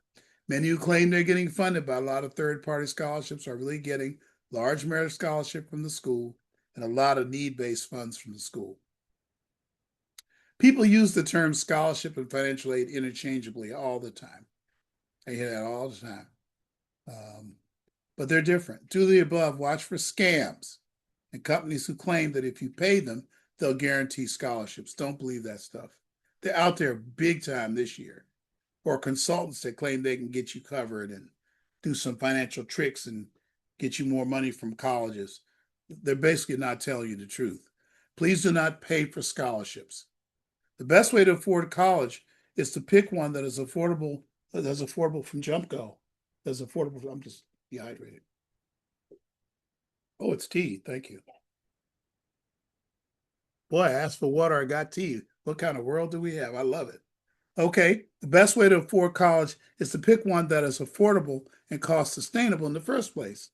[SPEAKER 1] Many who claim they're getting funded by a lot of third-party scholarships are really getting large merit scholarship from the school and a lot of need-based funds from the school. People use the term scholarship and financial aid interchangeably all the time. I hear that all the time. But they're different. To the above, watch for scams and companies who claim that if you pay them, they'll guarantee scholarships. Don't believe that stuff. They're out there big time this year. Or consultants that claim they can get you covered and do some financial tricks and get you more money from colleges. They're basically not telling you the truth. Please do not pay for scholarships. The best way to afford college is to pick one that is affordable, from jump-go. That's affordable. I'm just dehydrated. Oh, it's tea. Thank you. Boy, I asked for water. I got tea. What kind of world do we have? I love it. Okay, the best way to afford college is to pick one that is affordable and cost sustainable in the first place.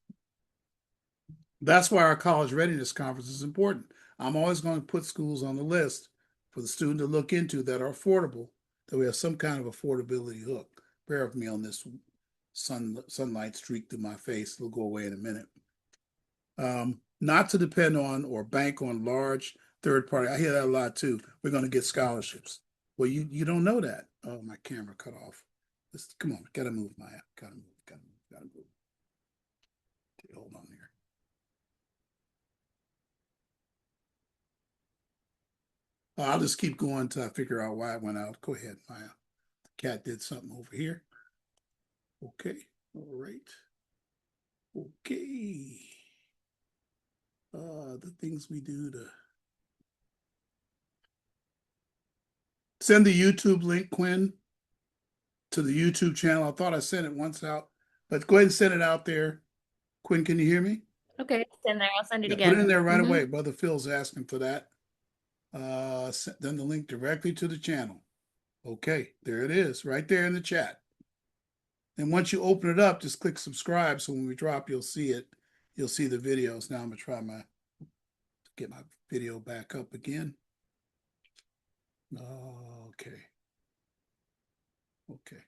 [SPEAKER 1] That's why our college readiness conference is important. I'm always going to put schools on the list for the student to look into that are affordable, that we have some kind of affordability hook. Bear with me on this sunlight streak through my face. It'll go away in a minute. Not to depend on or bank on large third party. I hear that a lot too. We're going to get scholarships. Well, you don't know that. Oh, my camera cut off. Come on, gotta move my app. Gotta move. Hold on here. I'll just keep going until I figure out why it went out. Go ahead, Maya. Cat did something over here. Okay, all right. Okay. The things we do to send the YouTube link, Quinn, to the YouTube channel. I thought I sent it once out, but go ahead and send it out there. Quinn, can you hear me?
[SPEAKER 3] Okay, it's in there. I'll send it
[SPEAKER 1] Yeah,
[SPEAKER 3] again.
[SPEAKER 1] put it in there right
[SPEAKER 3] Mhm.
[SPEAKER 1] away. Brother Phil's asking for that. Send the link directly to the channel. Okay, there it is, right there in the chat. And once you open it up, just click subscribe. So when we drop, you'll see it. You'll see the videos. Now I'm gonna try get my video back up again. Okay. Okay.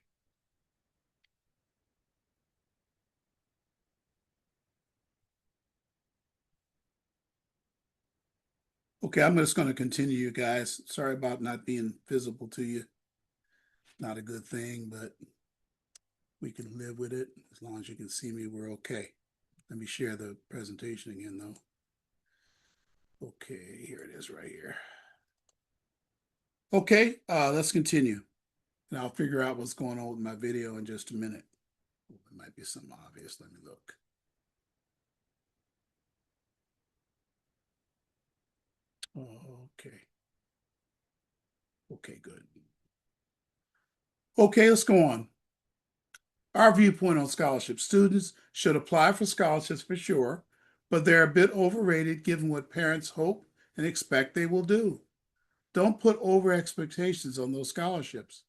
[SPEAKER 1] Okay, I'm just going to continue, you guys. Sorry about not being visible to you. Not a good thing, but we can live with it. As long as you can see me, we're okay. Let me share the presentation again, though. Okay, here it is right here. Okay, let's continue. And I'll figure out what's going on with my video in just a minute. It might be something obvious. Let me look. Okay. Okay, good. Okay, let's go on. Our viewpoint on scholarship: students should apply for scholarships for sure, but they're a bit overrated given what parents hope and expect they will do. Don't put over expectations on those scholarships.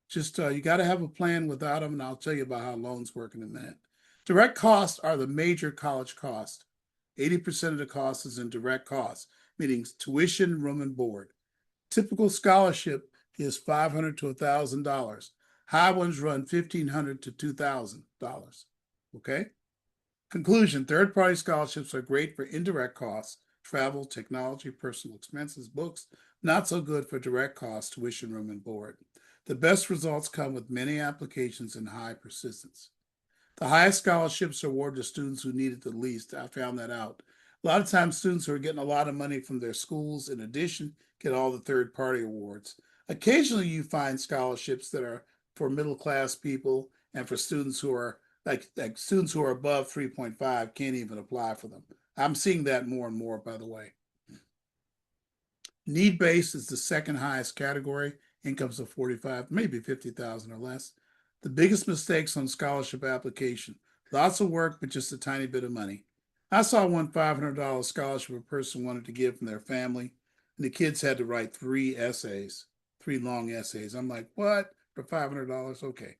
[SPEAKER 1] Just you got to have a plan without them, and I'll tell you about how loans work in a minute. Direct costs are the major college cost. 80% of the cost is in direct costs, meaning tuition, room, and board. Typical scholarship is $500 to $1,000. High ones run $1,500 to $2,000. Okay? Conclusion: third-party scholarships are great for indirect costs, travel, technology, personal expenses, books. Not so good for direct costs, tuition, room, and board. The best results come with many applications and high persistence. The highest scholarships are awarded to students who need it the least. I found that out. A lot of times, students who are getting a lot of money from their schools, in addition, get all the third-party awards. Occasionally, you find scholarships that are for middle-class people and for students who are like students who are above 3.5 can't even apply for them. I'm seeing that more and more, by the way. Need-based is the second highest category. Incomes of 45, maybe 50,000 or less. The biggest mistakes on scholarship application: lots of work, but just a tiny bit of money. I saw one $500 scholarship a person wanted to give from their family, and the kids had to write 3 essays, 3 long essays. I'm like, what? For $500? Okay.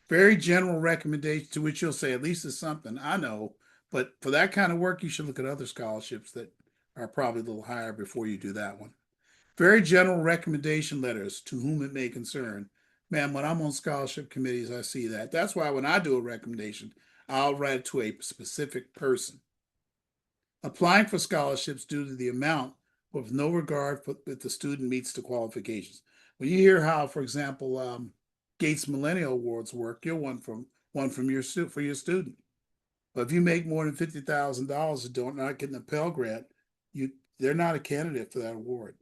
[SPEAKER 1] Very general recommendation, to which you'll say, at least it's something. I know, but for that kind of work, you should look at other scholarships that are probably a little higher before you do that one. Very general recommendation letters, to whom it may concern. Man, when I'm on scholarship committees, I see that. That's why when I do a recommendation, I'll write it to a specific person. Applying for scholarships due to the amount, with no regard for if the student meets the qualifications. When you hear how, for example, Gates Millennial Awards work, you'll want one from your for your student. But if you make more than $50,000 and don't not getting a Pell Grant, they're not a candidate for that award.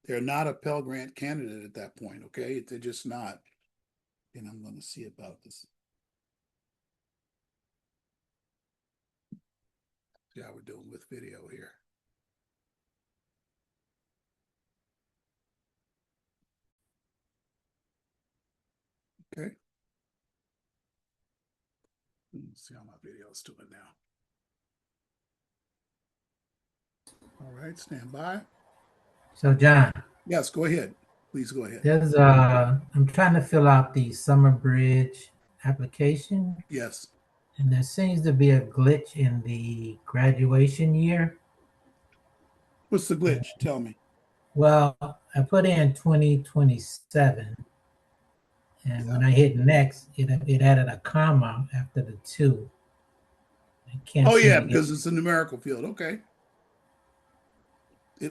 [SPEAKER 1] They're not a Pell Grant candidate at that point, okay? They're just not. And I'm going to see about this. See how we're doing with video here. Okay. Let's see how my video is doing now. All right, stand by.
[SPEAKER 2] So John,
[SPEAKER 1] Yes, go ahead. Please go ahead.
[SPEAKER 2] there's I'm trying to fill out the Summer Bridge application,
[SPEAKER 1] Yes.
[SPEAKER 2] and there seems to be a glitch in the graduation year.
[SPEAKER 1] What's the glitch? Tell me.
[SPEAKER 2] Well, I put in 2027, and
[SPEAKER 1] Yeah.
[SPEAKER 2] when I hit next, it added a comma after the 2. I can't
[SPEAKER 1] Oh,
[SPEAKER 2] seem
[SPEAKER 1] yeah,
[SPEAKER 2] to get.
[SPEAKER 1] because it's a numerical field. Okay.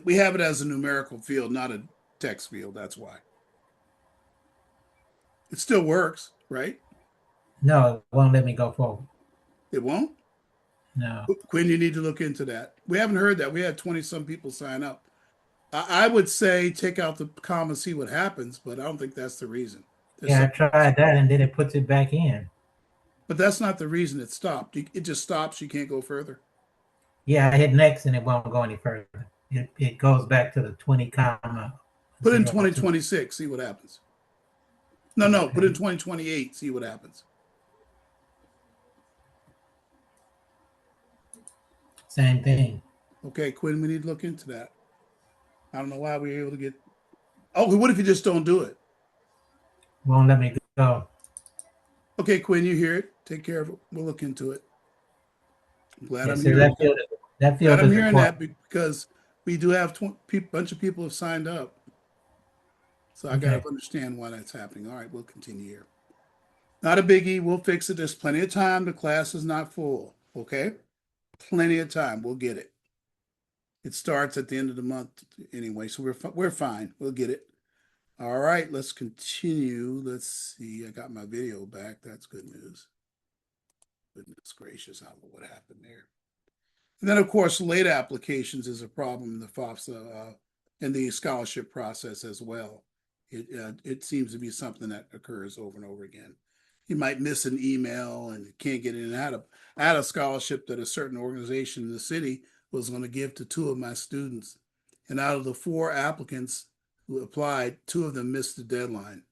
[SPEAKER 1] We have it as a numerical field, not a text field. That's why. It still works, right?
[SPEAKER 2] No, it won't let me go forward.
[SPEAKER 1] It won't?
[SPEAKER 2] No.
[SPEAKER 1] Quinn, you need to look into that. We haven't heard that. We had 20 some people sign up. I would say take out the comma, see what happens, but I don't think that's the reason. There's
[SPEAKER 2] Yeah, I
[SPEAKER 1] something else.
[SPEAKER 2] tried that and then it puts it back in.
[SPEAKER 1] But that's not the reason it stopped. It just stops. You can't go further.
[SPEAKER 2] Yeah, I hit next and it won't go any further. It goes back to the 20 comma
[SPEAKER 1] Put in
[SPEAKER 2] 02.
[SPEAKER 1] 2026, see what happens. No, put in
[SPEAKER 2] Okay.
[SPEAKER 1] 2028, see what happens.
[SPEAKER 2] Same thing.
[SPEAKER 1] Okay, Quinn, we need to look into that. I don't know why we were able to get. Oh, what if you just don't do it?
[SPEAKER 2] Won't let me go.
[SPEAKER 1] Okay, Quinn, you hear it. Take care of it. We'll look into it. I'm glad
[SPEAKER 2] Yeah,
[SPEAKER 1] I'm
[SPEAKER 2] so
[SPEAKER 1] hearing that.
[SPEAKER 2] that
[SPEAKER 1] Glad
[SPEAKER 2] field
[SPEAKER 1] I'm
[SPEAKER 2] is
[SPEAKER 1] hearing that
[SPEAKER 2] important.
[SPEAKER 1] because we do have a bunch of people have signed up. So I got
[SPEAKER 2] Okay.
[SPEAKER 1] to understand why that's happening. All right, we'll continue here. Not a biggie. We'll fix it. There's plenty of time. The class is not full. Okay? Plenty of time. We'll get it. It starts at the end of the month anyway, so we're fine. We'll get it. All right, let's continue. Let's see. I got my video back. That's good news. Goodness gracious, I don't know what happened there. And then, of course, late applications is a problem in the FOPSA in the scholarship process as well. It seems to be something that occurs over and over again. You might miss an email and can't get in. I had a scholarship that a certain organization in the city was going to give to two of my students. And out of the four applicants who applied, two of them missed the deadline.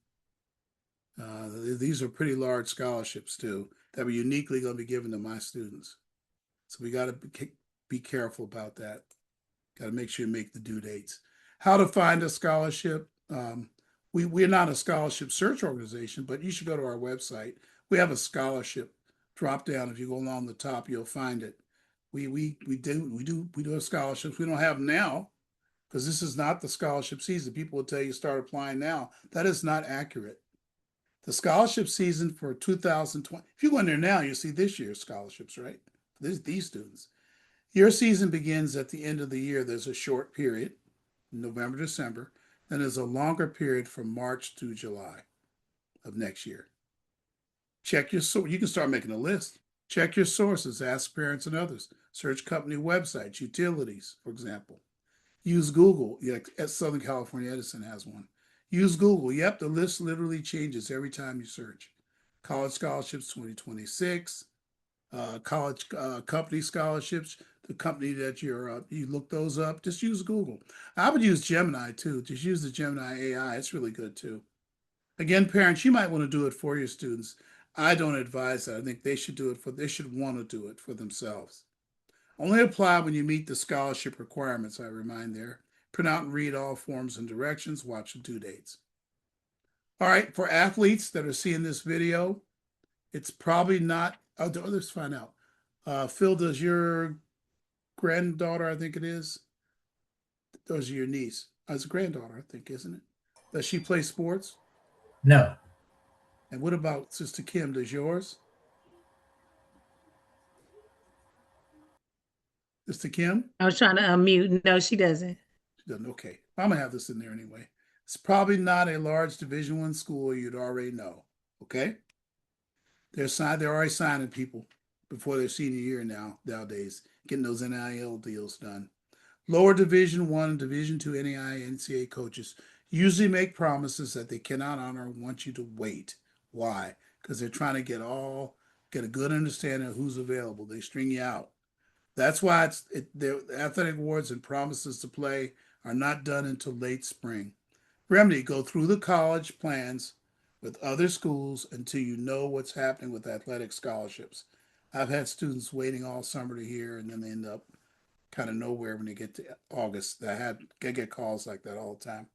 [SPEAKER 1] These are pretty large scholarships, too, that were uniquely going to be given to my students. So we got to be careful about that. Got to make sure you make the due dates. How to find a scholarship. We're not a scholarship search organization, but you should go to our website. We have a scholarship drop down. If you go along the top, you'll find it. We do have scholarships. We don't have them now because this is not the scholarship season. People will tell you start applying now. That is not accurate. The scholarship season for 2020. If you go in there now, you see this year's scholarships, right? These students. Your season begins at the end of the year. There's a short period, November, December. Then there's a longer period from March to July of next year. Check your source. You can start making a list. Check your sources. Ask parents and others. Search company websites, utilities, for example. Use Google. Yeah, at Southern California Edison has one. Use Google. Yep, the list literally changes every time you search. College scholarships 2026, college company scholarships, the company that you look those up. Just use Google. I would use Gemini too. Just use the Gemini AI. It's really good too. Again, parents, you might want to do it for your students. I don't advise that. I think they should do it they should want to do it for themselves. Only apply when you meet the scholarship requirements, I remind there. Print out and read all forms and directions. Watch the due dates. All right, for athletes that are seeing this video, it's probably not. Oh, let's find out. Phil, does your granddaughter, I think it is, those are your niece? It's a granddaughter, I think, isn't it? Does she play sports?
[SPEAKER 2] No.
[SPEAKER 1] And what about Sister Kim? Does yours? Sister Kim?
[SPEAKER 4] I was trying to unmute. No, she doesn't.
[SPEAKER 1] She doesn't. Okay. I'm gonna have this in there anyway. It's probably not a large Division I school. You'd already know. Okay. They're already signing people before their senior year nowadays, getting those NIL deals done. Lower Division I and Division II NAIA NCAA coaches usually make promises that they cannot honor and want you to wait. Why? Because they're trying to get a good understanding of who's available. They string you out. That's why the athletic awards and promises to play are not done until late spring. Remedy, go through the college plans with other schools until you know what's happening with athletic scholarships. I've had students waiting all summer to hear, and then they end up kind of nowhere when they get to August. I get calls like that all the time.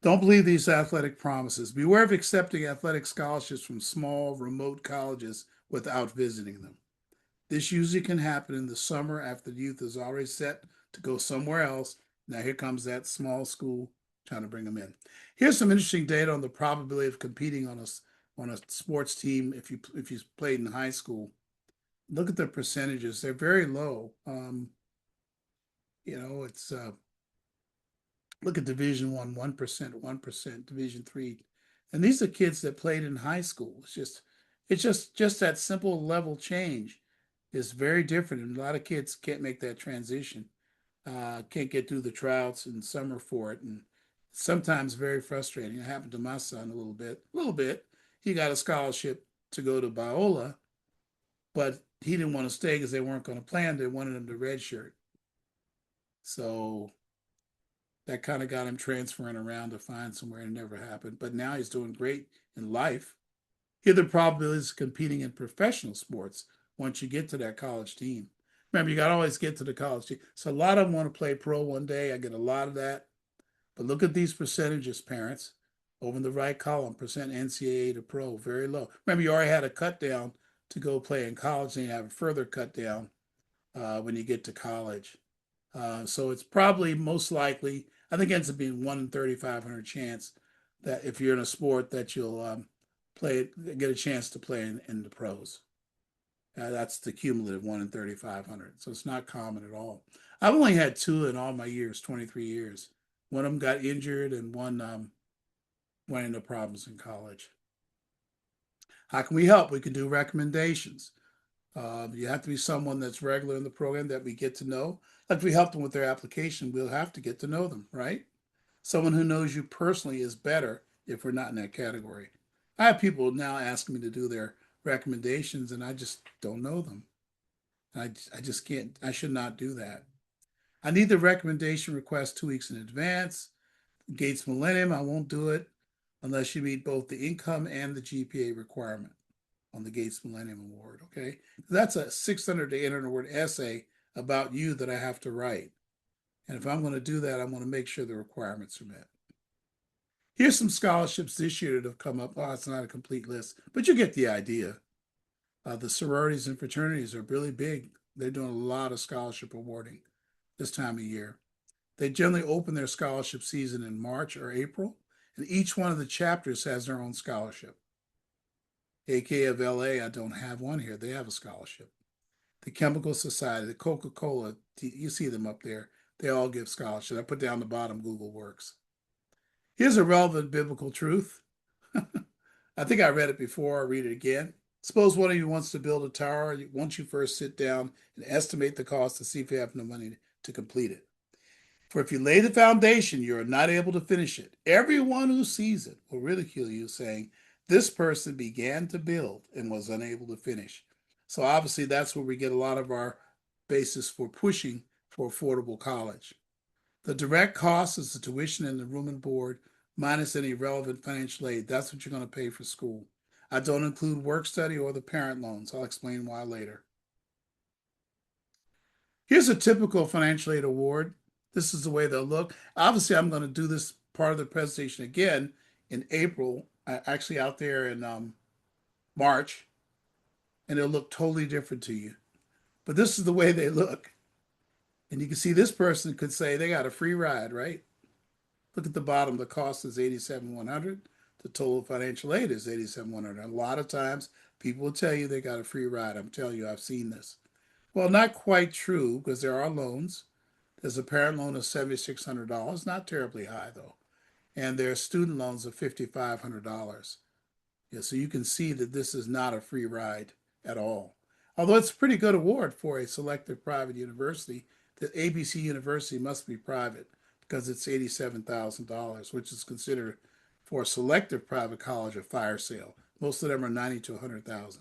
[SPEAKER 1] Don't believe these athletic promises. Beware of accepting athletic scholarships from small, remote colleges without visiting them. This usually can happen in the summer after the youth is already set to go somewhere else. Now here comes that small school trying to bring them in. Here's some interesting data on the probability of competing on a sports team if you played in high school. Look at the percentages; they're very low. It's look at Division I, 1%, 1%, Division III, and these are kids that played in high school. It's just that simple level change is very different, and a lot of kids can't make that transition. can't get through the tryouts in summer for it, and sometimes very frustrating. It happened to my son a little bit. A little bit. He got a scholarship to go to Biola, but he didn't want to stay because they weren't going to play him. They wanted him to redshirt. So that kind of got him transferring around to find somewhere. It never happened. But now he's doing great in life. Here, the probabilities of competing in professional sports once you get to that college team. Remember, you got to always get to the college team. So a lot of them want to play pro one day. I get a lot of that. But look at these percentages, parents. Over in the right column, percent NCAA to pro, very low. Remember, you already had a cut down to go play in college, and you have a further cut down when you get to college. So it's probably most likely, I think it ends up being 1 in 3,500 chance that if you're in a sport that you'll get a chance to play in the pros. That's the cumulative 1 in 3,500. So it's not common at all. I've only had 2 in all my years, 23 years. One of them got injured and one went into problems in college. How can we help? We can do recommendations. You have to be someone that's regular in the program that we get to know. Like if we help them with their application, we'll have to get to know them, right? Someone who knows you personally is better if we're not in that category. I have people now asking me to do their recommendations and I just don't know them. I just can't, I should not do that. I need the recommendation request 2 weeks in advance. Gates Millennium, I won't do it unless you meet both the income and the GPA requirement on the Gates Millennium Award, okay? That's a 600 to 800 word essay about you that I have to write. And if I'm going to do that, I'm going to make sure the requirements are met. Here's some scholarships this year that have come up. Oh, it's not a complete list, but you get the idea. The sororities and fraternities are really big. They're doing a lot of scholarship awarding this time of year. They generally open their scholarship season in March or April, and each one of the chapters has their own scholarship. AK of LA, I don't have one here. They have a scholarship. The Chemical Society, the Coca-Cola, you see them up there. They all give scholarships. I put down the bottom Google Works. Here's a relevant biblical truth. I think I read it before. I'll read it again. Suppose one of you wants to build a tower. Once you first sit down and estimate the cost to see if you have enough money to complete it. For if you lay the foundation, you are not able to finish it. Everyone who sees it will ridicule you, saying, this person began to build and was unable to finish. So obviously that's where we get a lot of our basis for pushing for affordable college. The direct cost is the tuition and the room and board minus any relevant financial aid. That's what you're going to pay for school. I don't include work study or the parent loans. I'll explain why later. Here's a typical financial aid award. This is the way they'll look. Obviously, I'm going to do this part of the presentation again in April, actually out there in March, and it'll look totally different to you. But this is the way they look. And you can see this person could say they got a free ride, right? Look at the bottom. The cost is $87,100. The total financial aid is $87,100. A lot of times people will tell you they got a free ride. I'm telling you, I've seen this. Well, not quite true because there are loans. There's a parent loan of $7,600, not terribly high though. And there are student loans of $5,500. Yeah, so you can see that this is not a free ride at all. Although it's a pretty good award for a selective private university, the ABC University must be private because it's $87,000, which is considered for a selective private college a fire sale. Most of them are $90,000 to $100,000.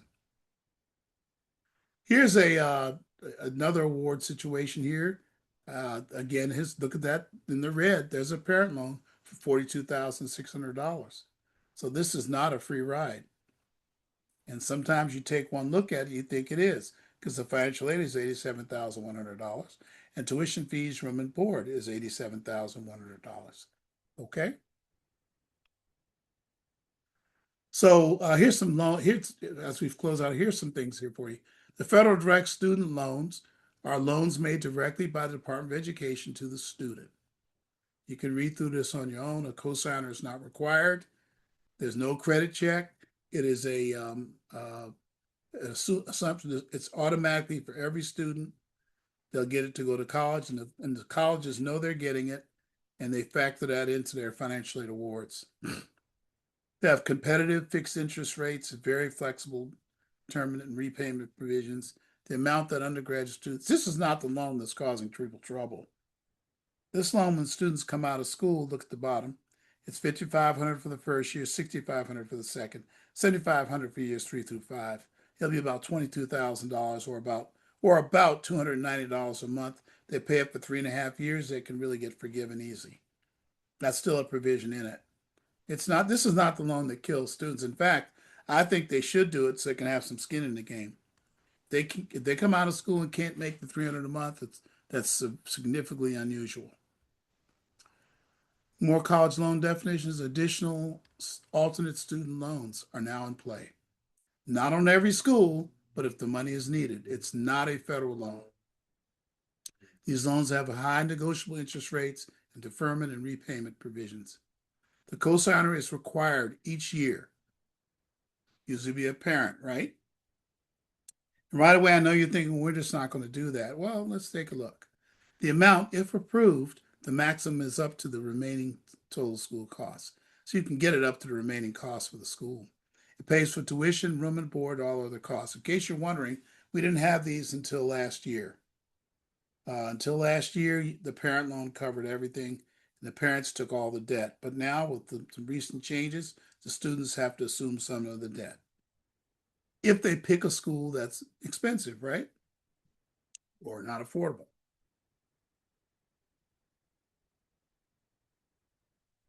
[SPEAKER 1] Here's another award situation here. Again, look at that in the red. There's a parent loan for $42,600. So this is not a free ride. And sometimes you take one look at it, you think it is, because the financial aid is $87,100 and tuition fees, room and board is $87,100. Okay. So here's some as we've closed out, here's some things here for you. The federal direct student loans are loans made directly by the Department of Education to the student. You can read through this on your own. A cosigner is not required. There's no credit check. It is an assumption. It's automatically for every student. They'll get it to go to college, and the colleges know they're getting it, and they factor that into their financial aid awards. They have competitive fixed interest rates, very flexible term and repayment provisions. The amount that undergraduate students, this is not the loan that's causing trouble. This loan, when students come out of school, look at the bottom. It's $5,500 for the first year, $6,500 for the second, $7,500 for years 3 through 5. It'll be about $22,000 or about $290 a month. They pay it for 3.5 years. They can really get forgiven easy. That's still a provision in it. It's not. This is not the loan that kills students. In fact, I think they should do it so they can have some skin in the game. If they come out of school and can't make the $300 a month, that's significantly unusual. More college loan definitions. Additional alternate student loans are now in play. Not on every school, but if the money is needed. It's not a federal loan. These loans have high negotiable interest rates and deferment and repayment provisions. The cosigner is required each year. Usually be a parent, right? And right away, I know you're thinking, we're just not going to do that. Well, let's take a look. The amount, if approved, the maximum is up to the remaining total school costs. So you can get it up to the remaining costs for the school. It pays for tuition, room and board, all other costs. In case you're wondering, we didn't have these until last year. Until last year, the parent loan covered everything, and the parents took all the debt. But now, with the recent changes, the students have to assume some of the debt. If they pick a school that's expensive, right? Or not affordable.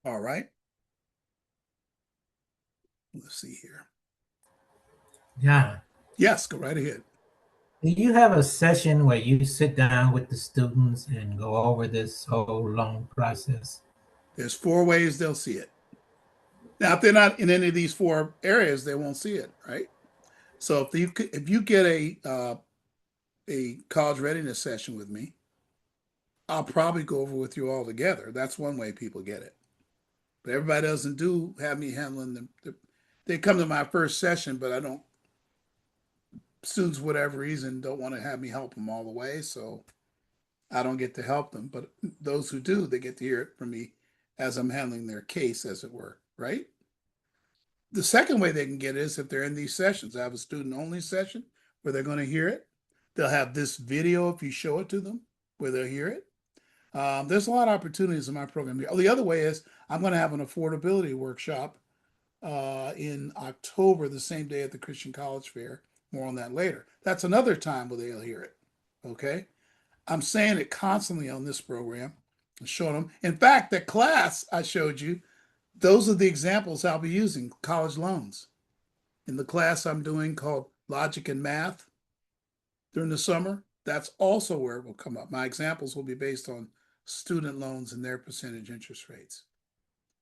[SPEAKER 1] All right. Let's see here.
[SPEAKER 2] John,
[SPEAKER 1] Yes, go right ahead.
[SPEAKER 2] do you have a session where you sit down with the students and go over this whole loan process?
[SPEAKER 1] There's 4 ways they'll see it. Now, if they're not in any of these 4 areas, they won't see it, right? So if you get a college readiness session with me, I'll probably go over with you all together. That's one way people get it. But everybody doesn't have me handling them. They come to my first session, but I don't. Students, for whatever reason, don't want to have me help them all the way, so I don't get to help them. But those who do, they get to hear it from me as I'm handling their case, as it were, right? The second way they can get it is if they're in these sessions. I have a student-only session where they're going to hear it. They'll have this video if you show it to them, where they'll hear it. There's a lot of opportunities in my program here. The other way is I'm going to have an affordability workshop in October, the same day at the Christian College Fair. More on that later. That's another time where they'll hear it. Okay? I'm saying it constantly on this program and showing them. In fact, the class I showed you, those are the examples I'll be using, college loans. In the class I'm doing called Logic and Math during the summer, that's also where it will come up. My examples will be based on student loans and their percentage interest rates.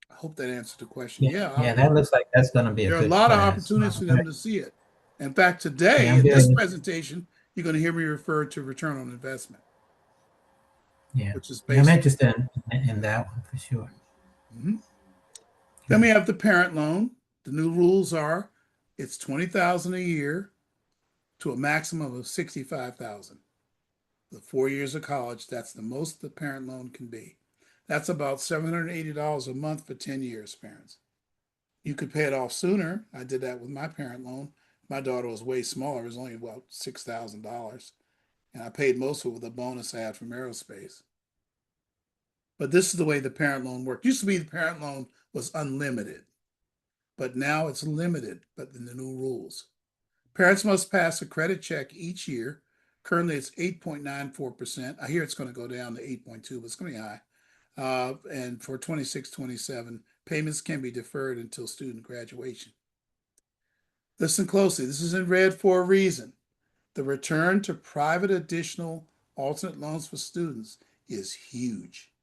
[SPEAKER 1] I hope that answered the question.
[SPEAKER 2] Yeah, that looks like that's going to be a
[SPEAKER 1] there are a
[SPEAKER 2] good
[SPEAKER 1] lot of
[SPEAKER 2] class.
[SPEAKER 1] opportunities for them to see it. In fact, today
[SPEAKER 2] Yeah,
[SPEAKER 1] in this presentation, you're going to hear me refer to return on investment.
[SPEAKER 2] Yeah,
[SPEAKER 1] which is
[SPEAKER 2] I'm interested in that one for sure.
[SPEAKER 1] Mm-hmm. Then we have the parent loan. The new rules are it's $20,000 a year to a maximum of $65,000. The 4 years of college, that's the most the parent loan can be. That's about $780 a month for 10 years, parents. You could pay it off sooner. I did that with my parent loan. My daughter was way smaller. It was only about $6,000. And I paid most of it with a bonus I had from aerospace. But this is the way the parent loan worked. Used to be the parent loan was unlimited, but now it's limited, but in the new rules. Parents must pass a credit check each year. Currently, it's 8.94%. I hear it's going to go down to 8.2, but it's going to be high. And for 26-27, payments can be deferred until student graduation. Listen closely. This is in red for a reason. The return to private additional alternate loans for students is huge.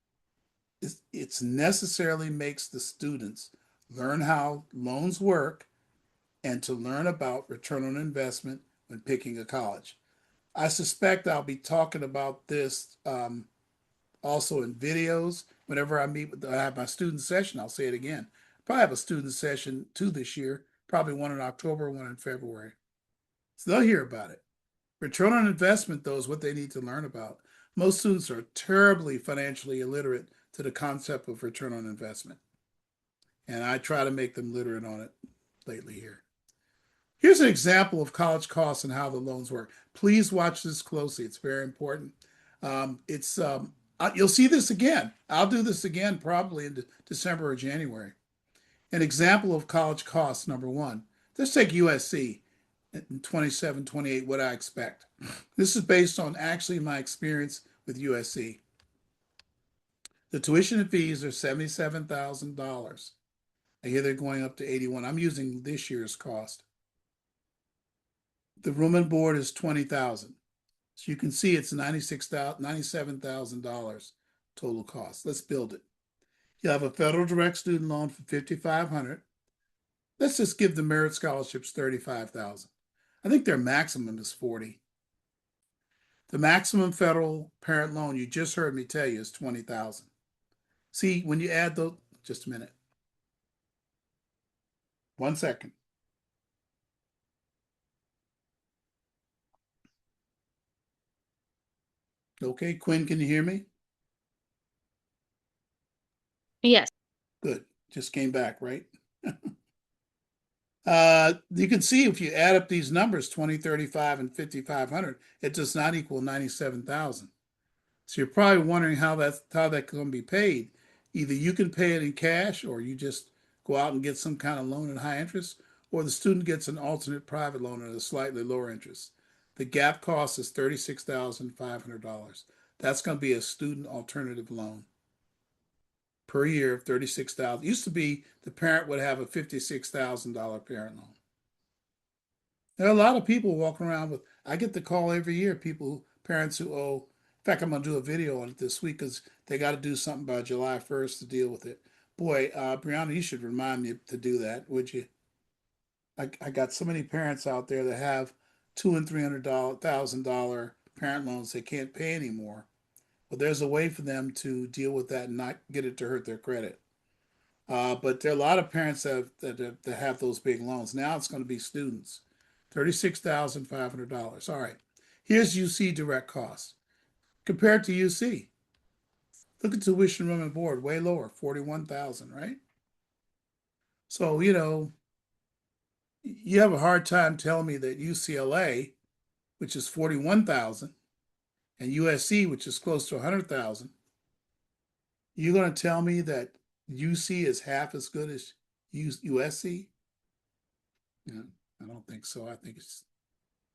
[SPEAKER 1] It necessarily makes the students learn how loans work and to learn about return on investment when picking a college. I suspect I'll be talking about this also in videos. Whenever I have my student session, I'll say it again. Probably have a student session 2 this year, probably one in October, one in February. So they'll hear about it. Return on investment, though, is what they need to learn about. Most students are terribly financially illiterate to the concept of return on investment. And I try to make them literate on it lately here. Here's an example of college costs and how the loans work. Please watch this closely. It's very important. You'll see this again. I'll do this again probably in December or January. An example of college costs, number one. Let's take USC in 27, 28, what I expect. This is based on actually my experience with USC. The tuition and fees are $77,000. I hear they're going up to 81. I'm using this year's cost. The room and board is 20,000. So you can see it's $97,000 total cost. Let's build it. You have a federal direct student loan for $5,500. Let's just give the merit scholarships $35,000. I think their maximum is 40. The maximum federal parent loan, you just heard me tell you, is 20,000. See, when you add those, just a minute. 1 second. Okay, Quinn, can you hear me?
[SPEAKER 3] Yes.
[SPEAKER 1] Good. Just came back, right? You can see if you add up these numbers, 20, 35, and 5,500, it does not equal 97,000. So you're probably wondering how that's going to be paid. Either you can pay it in cash, or you just go out and get some kind of loan at high interest, or the student gets an alternate private loan at a slightly lower interest. The gap cost is $36,500. That's going to be a student alternative loan per year of $36,000. Used to be the parent would have a $56,000 parent loan. There are a lot of people walking around with, I get the call every year, parents who owe. In fact, I'm going to do a video on it this week because they got to do something by July 1st to deal with it. Boy, Brianna, you should remind me to do that, would you? I got so many parents out there that have $200,000 and $300,000 parent loans they can't pay anymore. Well, there's a way for them to deal with that and not get it to hurt their credit. But there are a lot of parents that have those big loans. Now it's going to be students. $36,500. All right. Here's UC direct costs. Compared to UC, look at tuition, room, and board, way lower, 41,000, right? So, you have a hard time telling me that UCLA, which is 41,000, and USC, which is close to 100,000, you're going to tell me that UC is half as good as USC? Yeah, I don't think so. I think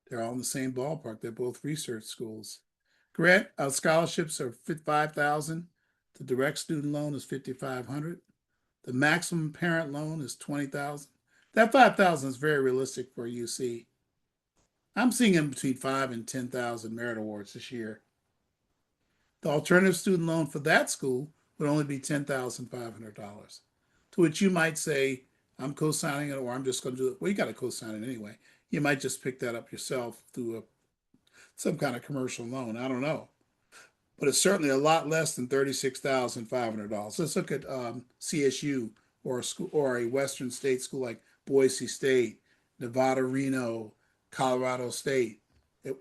[SPEAKER 1] they're all in the same ballpark. They're both research schools. Grant scholarships are 5,000. The direct student loan is 5,500. The maximum parent loan is 20,000. That 5,000 is very realistic for UC. I'm seeing in between 5 and 10,000 merit awards this year. The alternative student loan for that school would only be $10,500. To which you might say, I'm co-signing it, or I'm just going to do it. Well, you got to co-sign it anyway. You might just pick that up yourself through some kind of commercial loan. I don't know. But it's certainly a lot less than $36,500. Let's look at CSU or a school or a Western state school like Boise State, Nevada, Reno, Colorado State.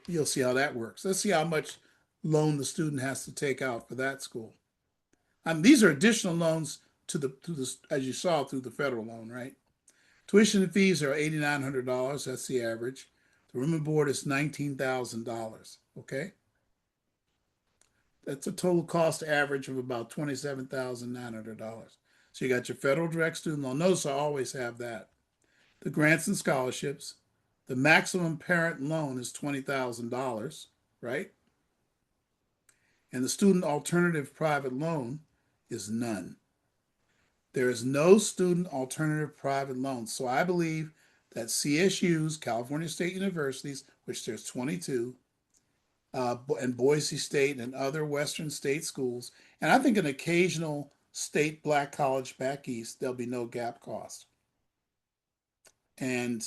[SPEAKER 1] You'll see how that works. Let's see how much loan the student has to take out for that school. These are additional loans to the as you saw through the federal loan, right? Tuition and fees are $8,900. That's the average. The room and board is $19,000. Okay. That's a total cost average of about $27,900. So you got your federal direct student loan. Notice I always have that. The grants and scholarships. The maximum parent loan is $20,000, right? And the student alternative private loan is none. There is no student alternative private loan. So I believe that CSUs, California State Universities, which there's 22, and Boise State and other Western state schools, and I think an occasional state black college back east, there'll be no gap cost. And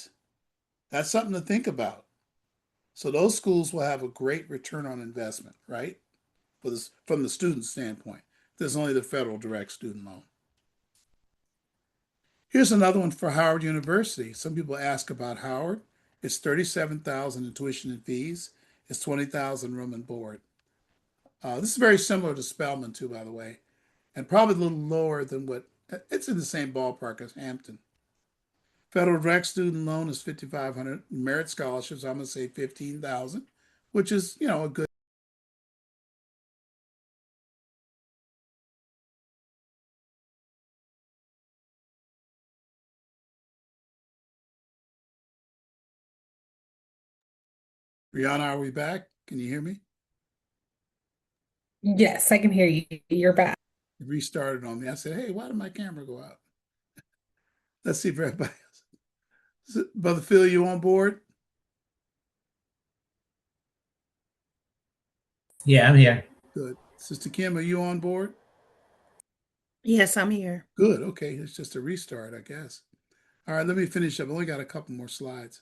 [SPEAKER 1] that's something to think about. So those schools will have a great return on investment, right? From the student standpoint. There's only the federal direct student loan. Here's another one for Howard University. Some people ask about Howard. It's $37,000 in tuition and fees. It's $20,000 room and board. This is very similar to Spelman too, by the way, and probably a little lower than it's in the same ballpark as Hampton. Federal direct student loan is $5,500. Merit scholarships, I'm going to say $15,000, which is, a good Brianna, are we back? Can you hear me?
[SPEAKER 5] Yes, I can hear you. You're back.
[SPEAKER 1] It restarted on me. I said, hey, why did my camera go out? Let's see if everybody else. Brother Phil, you on board?
[SPEAKER 2] Yeah, I'm here.
[SPEAKER 1] Good. Sister Kim, are you on board?
[SPEAKER 4] Yes, I'm here.
[SPEAKER 1] Good. Okay. It's just a restart, I guess. All right, let me finish up. I only got a couple more slides.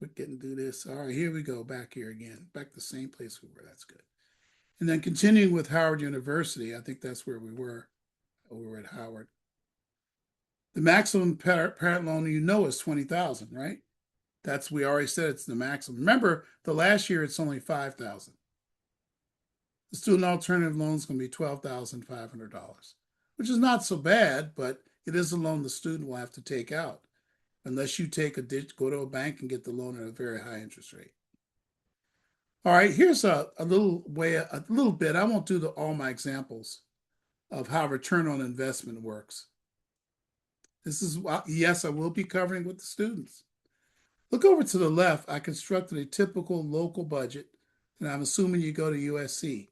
[SPEAKER 1] We're getting through this. All right, here we go. Back here again. Back to the same place we were. That's good. And then continuing with Howard University, I think that's where we were. We were at Howard. The maximum parent loan is 20,000, right? We already said it's the maximum. Remember, the last year it's only 5,000. The student alternative loan is going to be $12,500, which is not so bad, but it is a loan the student will have to take out unless you go to a bank and get the loan at a very high interest rate. All right, here's a little bit. I won't do all my examples of how return on investment works. This is, yes, I will be covering with the students. Look over to the left. I constructed a typical local budget, and I'm assuming you go to USC.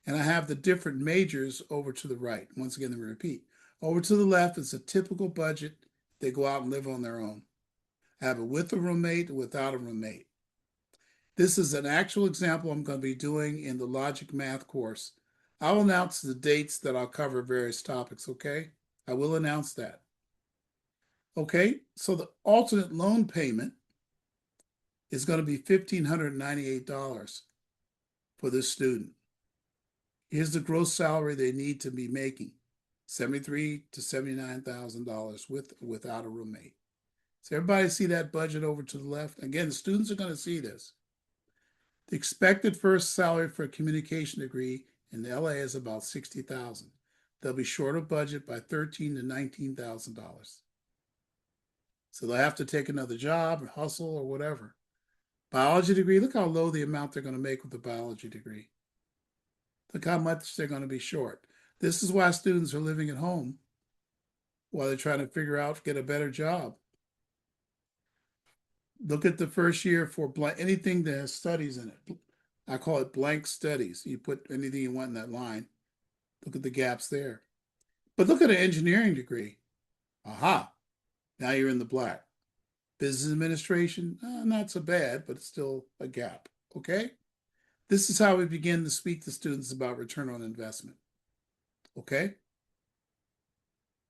[SPEAKER 1] And I have the different majors over to the right. Once again, let me repeat. Over to the left is a typical budget. They go out and live on their own. I have it with a roommate or without a roommate. This is an actual example I'm going to be doing in the logic math course. I'll announce the dates that I'll cover various topics, okay? I will announce that. Okay, so the alternate loan payment is going to be $1,598 for this student. Here's the gross salary they need to be making, $73,000 to $79,000 without a roommate. So everybody see that budget over to the left? Again, the students are going to see this. The expected first salary for a communication degree in LA is about $60,000. They'll be short of budget by $13,000 to $19,000. So they'll have to take another job or hustle or whatever. Biology degree, look how low the amount they're going to make with the biology degree. Look how much they're going to be short. This is why students are living at home while they're trying to figure out, get a better job. Look at the first year for anything that has studies in it. I call it blank studies. You put anything you want in that line. Look at the gaps there. But look at an engineering degree. Aha, now you're in the black. Business administration, not so bad, but it's still a gap, okay? This is how we begin to speak to students about return on investment, okay?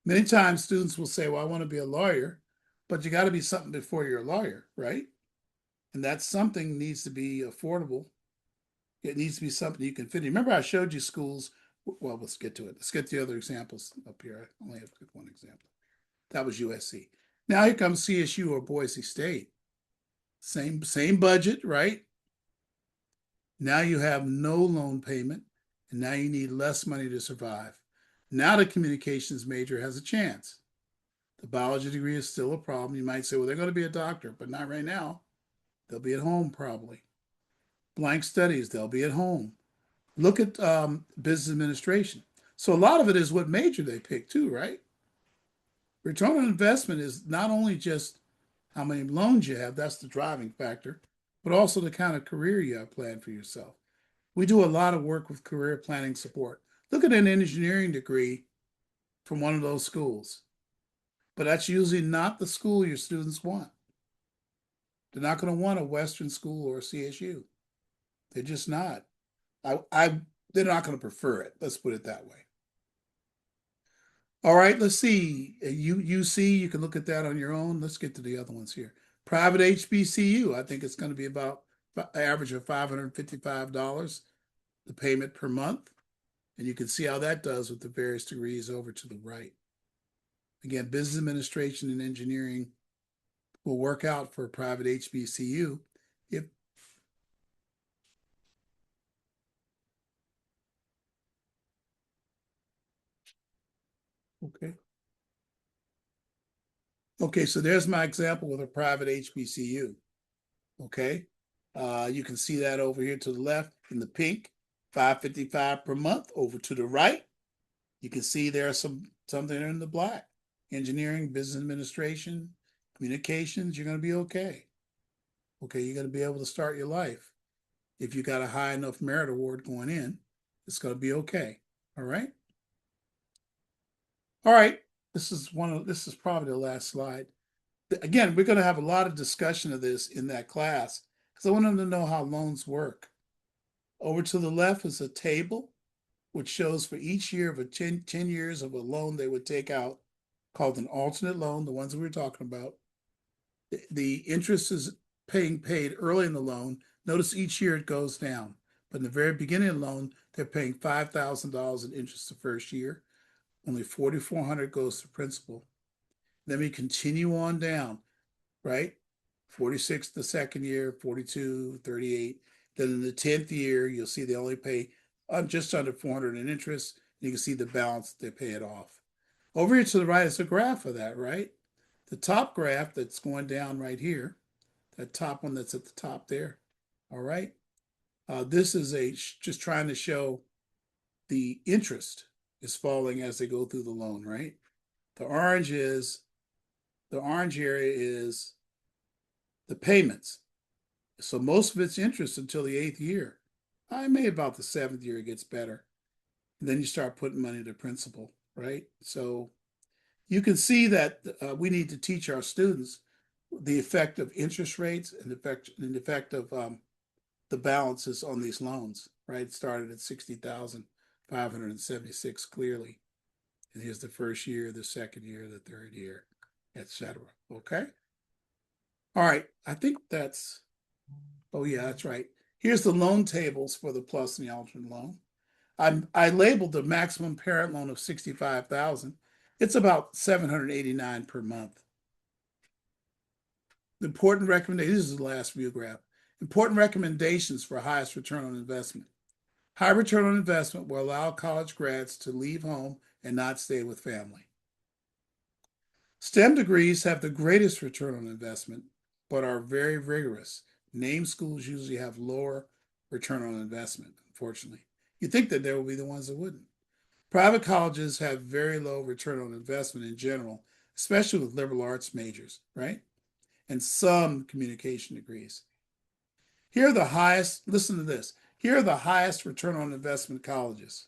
[SPEAKER 1] Many times students will say, well, I want to be a lawyer, but you got to be something before you're a lawyer, right? And that something needs to be affordable. It needs to be something you can fit in. Remember I showed you schools. Well, let's get to it. Let's get the other examples up here. I only have one example. That was USC. Now here comes CSU or Boise State. Same budget, right? Now you have no loan payment, and now you need less money to survive. Now the communications major has a chance. The biology degree is still a problem. You might say, well, they're going to be a doctor, but not right now. They'll be at home probably. Blank studies, they'll be at home. Look at business administration. So a lot of it is what major they pick too, right? Return on investment is not only just how many loans you have, that's the driving factor, but also the kind of career you have planned for yourself. We do a lot of work with career planning support. Look at an engineering degree from one of those schools, but that's usually not the school your students want. They're not going to want a Western school or a CSU. They're just not. They're not going to prefer it. Let's put it that way. All right, let's see. UC, you can look at that on your own. Let's get to the other ones here. Private HBCU, I think it's going to be about an average of $555, the payment per month. And you can see how that does with the various degrees over to the right. Again, business administration and engineering will work out for a private HBCU if okay. Okay, so there's my example with a private HBCU. Okay, you can see that over here to the left in the pink, $555 per month. Over to the right, you can see there are something in the black. Engineering, business administration, communications, you're going to be okay. Okay, you're going to be able to start your life. If you got a high enough merit award going in, it's going to be okay. All right. All right. This is probably the last slide. Again, we're going to have a lot of discussion of this in that class because I want them to know how loans work. Over to the left is a table which shows for each year of 10 years of a loan they would take out called an alternate loan, the ones we were talking about. The interest is paid early in the loan. Notice each year it goes down. But in the very beginning of the loan, they're paying $5,000 in interest the first year. Only $4,400 goes to principal. Then we continue on down, right? 46 the second year, 42, 38. Then in the 10th year, you'll see they only pay just under 400 in interest. You can see the balance they pay it off. Over here to the right is a graph of that, right? The top graph that's going down right here, that top one that's at the top there, all right? This is just trying to show the interest is falling as they go through the loan, right? The orange area is the payments. So most of it's interest until the 8th year. I may about the 7th year it gets better. And then you start putting money to principal, right? So you can see that we need to teach our students the effect of interest rates and the effect of the balances on these loans, right? It started at 60,576 clearly. And here's the first year, the second year, the third year, etc. Okay? All right, I think that's, oh yeah, that's right. Here's the loan tables for the plus and the alternate loan. I labeled the maximum parent loan of 65,000. It's about 789 per month. The important recommendations, this is the last view graph. Important recommendations for highest return on investment. High return on investment will allow college grads to leave home and not stay with family. STEM degrees have the greatest return on investment, but are very rigorous. Name schools usually have lower return on investment, unfortunately. You'd think that there will be the ones that wouldn't. Private colleges have very low return on investment in general, especially with liberal arts majors, right? And some communication degrees. Here are the highest, listen to this, here are the highest return on investment colleges.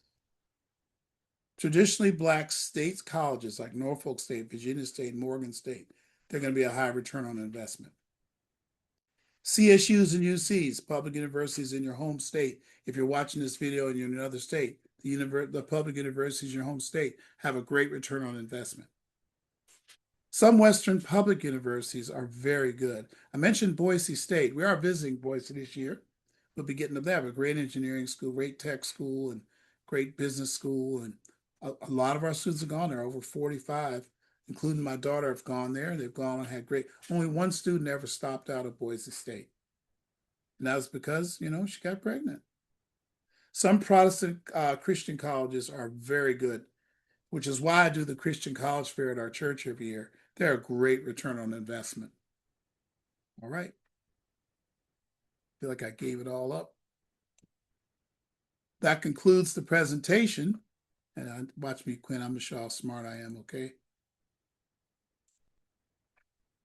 [SPEAKER 1] Traditionally Black state colleges like Norfolk State, Virginia State, Morgan State, they're going to be a high return on investment. CSUs and UCs, public universities in your home state. If you're watching this video and you're in another state, the public universities in your home state have a great return on investment. Some Western public universities are very good. I mentioned Boise State. We are visiting Boise this year. We'll be getting to that. A great engineering school, great tech school, and great business school. And a lot of our students have gone there, over 45, including my daughter, have gone there. They've gone and had great, only one student ever stopped out of Boise State. And that was because, she got pregnant. Some Protestant Christian colleges are very good, which is why I do the Christian College Fair at our church every year. They're a great return on investment. All right. I feel like I gave it all up. That concludes the presentation. And watch me, Quinn. I'm going to show how smart I am, okay?